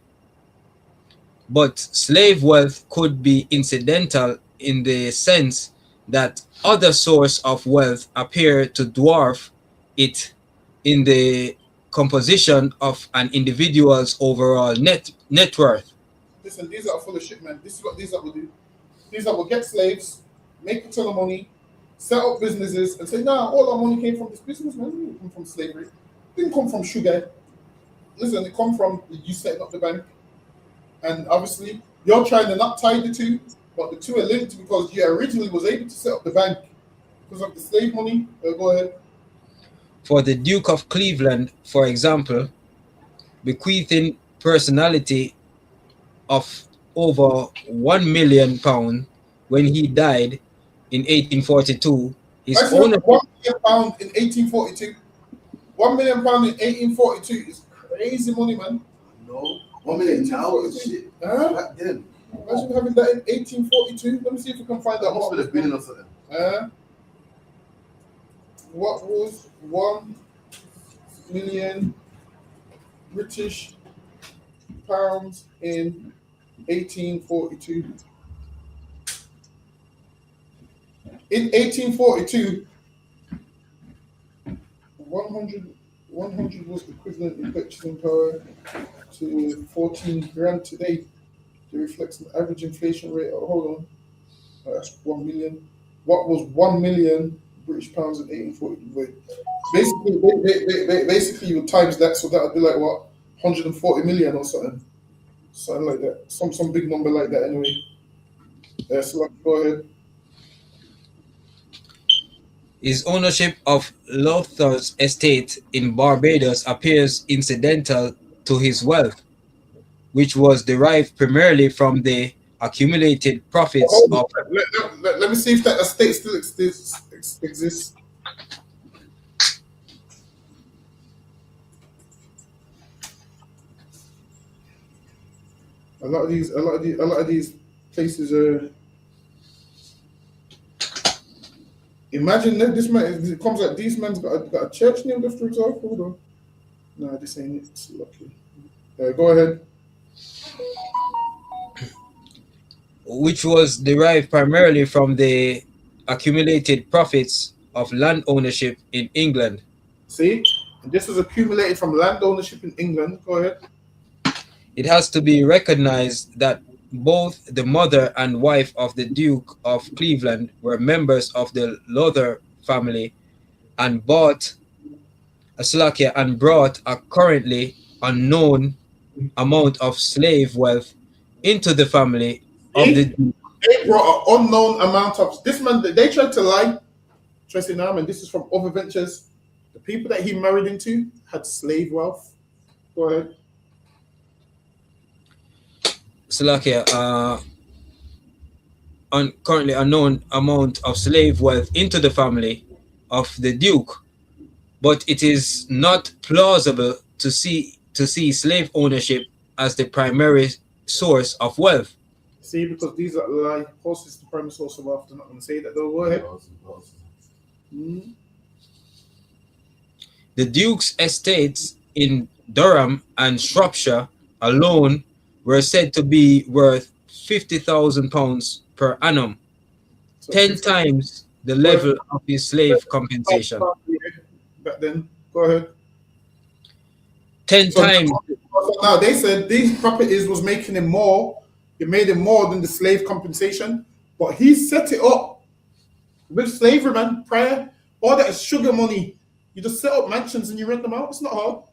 but slave wealth could be incidental in the sense that other source of wealth appear to dwarf it in the composition of an individual's overall net worth. Listen, these are full of shit, man. This is what these are will do. These are will get slaves, make a ton of money, set up businesses, and say, nah, all our money came from this business, man. It didn't come from slavery. It didn't come from sugar. Listen, it come from you setting up the bank. And obviously, you're trying to not tie the two, but the two are linked because you originally was able to set up the bank because of the slave money. Go ahead. For the Duke of Cleveland, for example, bequeathing personality of over £1 million when he died in 1842. His £1 million in 1842. £1 million in 1842 is crazy money, man. No, 1 million now is shit. Back then. Imagine having that in 1842. Let me see if we can find that. Must have been or something. What was 1 million British pounds in 1842? In 1842, 100 was equivalent in purchasing power to 14 grand today. It reflects an average inflation rate. Oh, hold on. That's 1 million. What was 1 million British pounds in 1840? Basically, you would times that, so that would be like what, 140 million or something, something like that. Some big number like that. Anyway. So go ahead. His ownership of Lothar's estate in Barbados appears incidental to his wealth, which was derived primarily from the accumulated profits of... Let me see if that estate still exists. A lot of these places are... Imagine that this man, it comes like this man's got a church named after himself. Hold on. No, this ain't it. It's lucky. Go ahead. Which was derived primarily from the accumulated profits of land ownership in England. See? And this was accumulated from land ownership in England. Go ahead. It has to be recognized that both the mother and wife of the Duke of Cleveland were members of the Lothar family and brought a currently unknown amount of slave wealth into the family of the Duke. They brought an unknown amount of this man. They tried to lie. Tracy Nam, and this is from other ventures. The people that he married into had slave wealth. Go ahead. Salakia, currently unknown amount of slave wealth into the family of the Duke, but it is not plausible to see slave ownership as the primary source of wealth. See, because these are like horses, the primary source of wealth. They're not going to say that though. Go ahead. The Duke's estates in Durham and Shropshire alone were said to be worth £50,000 per annum, So 10 times the level of his slave compensation. Back then, go ahead. 10 times. Now they said these properties was making him more. It made him more than the slave compensation, but he set it up with slavery, man. Prior, all that is sugar money. You just set up mansions and you rent them out. It's not hard.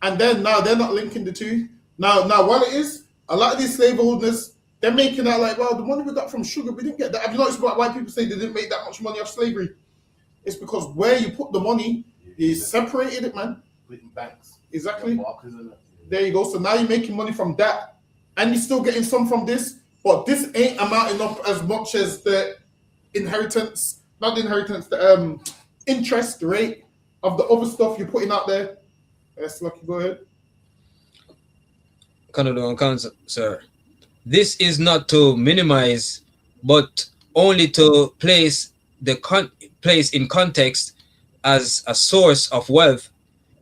And then now they're not linking the two. Now what it is, a lot of these slaveholders, they're making out like, well, the money we got from sugar, we didn't get that. Have you noticed why people say they didn't make that much money off slavery? It's because where you put the money, you separated it, man. Banks. Exactly. There you go. So now you're making money from that, and you're still getting some from this, but this ain't amounting up as much as the inheritance, not the inheritance, the interest rate of the other stuff you're putting out there. Yes, Lucky, go ahead. Sir. This is not to minimize, but only to place place in context as a source of wealth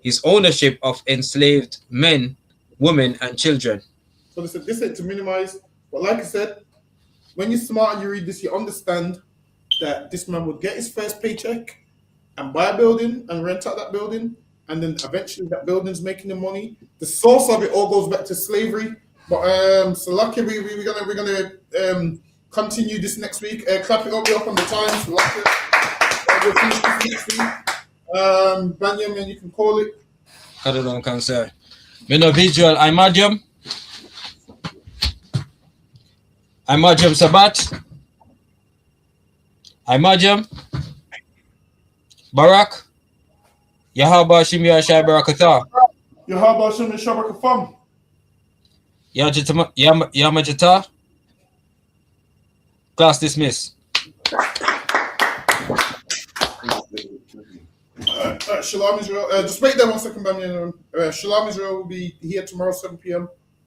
his ownership of enslaved men, women, and children. So this ain't to minimize, but like I said, when you're smart and you read this, you understand that this man would get his first paycheck and buy a building and rent out that building, and then eventually that building's making the money. The source of it all goes back to slavery. But so Lucky, we're gonna continue this next week. Clap it up on the time. So Lucky, we'll finish this next week. Benjamin, you can call it. Cut it on, cancer. Me no visual. I'm Imagine Sabat. Imagine Barak. Yahaba Shimya Shai Barakatha. Yahaba Shimya Shai Barakatha. Yamajata. Class dismissed. Shalom Israel. Just wait there 1 second, Benjamin. Shalom Israel will be here tomorrow 7 p.m.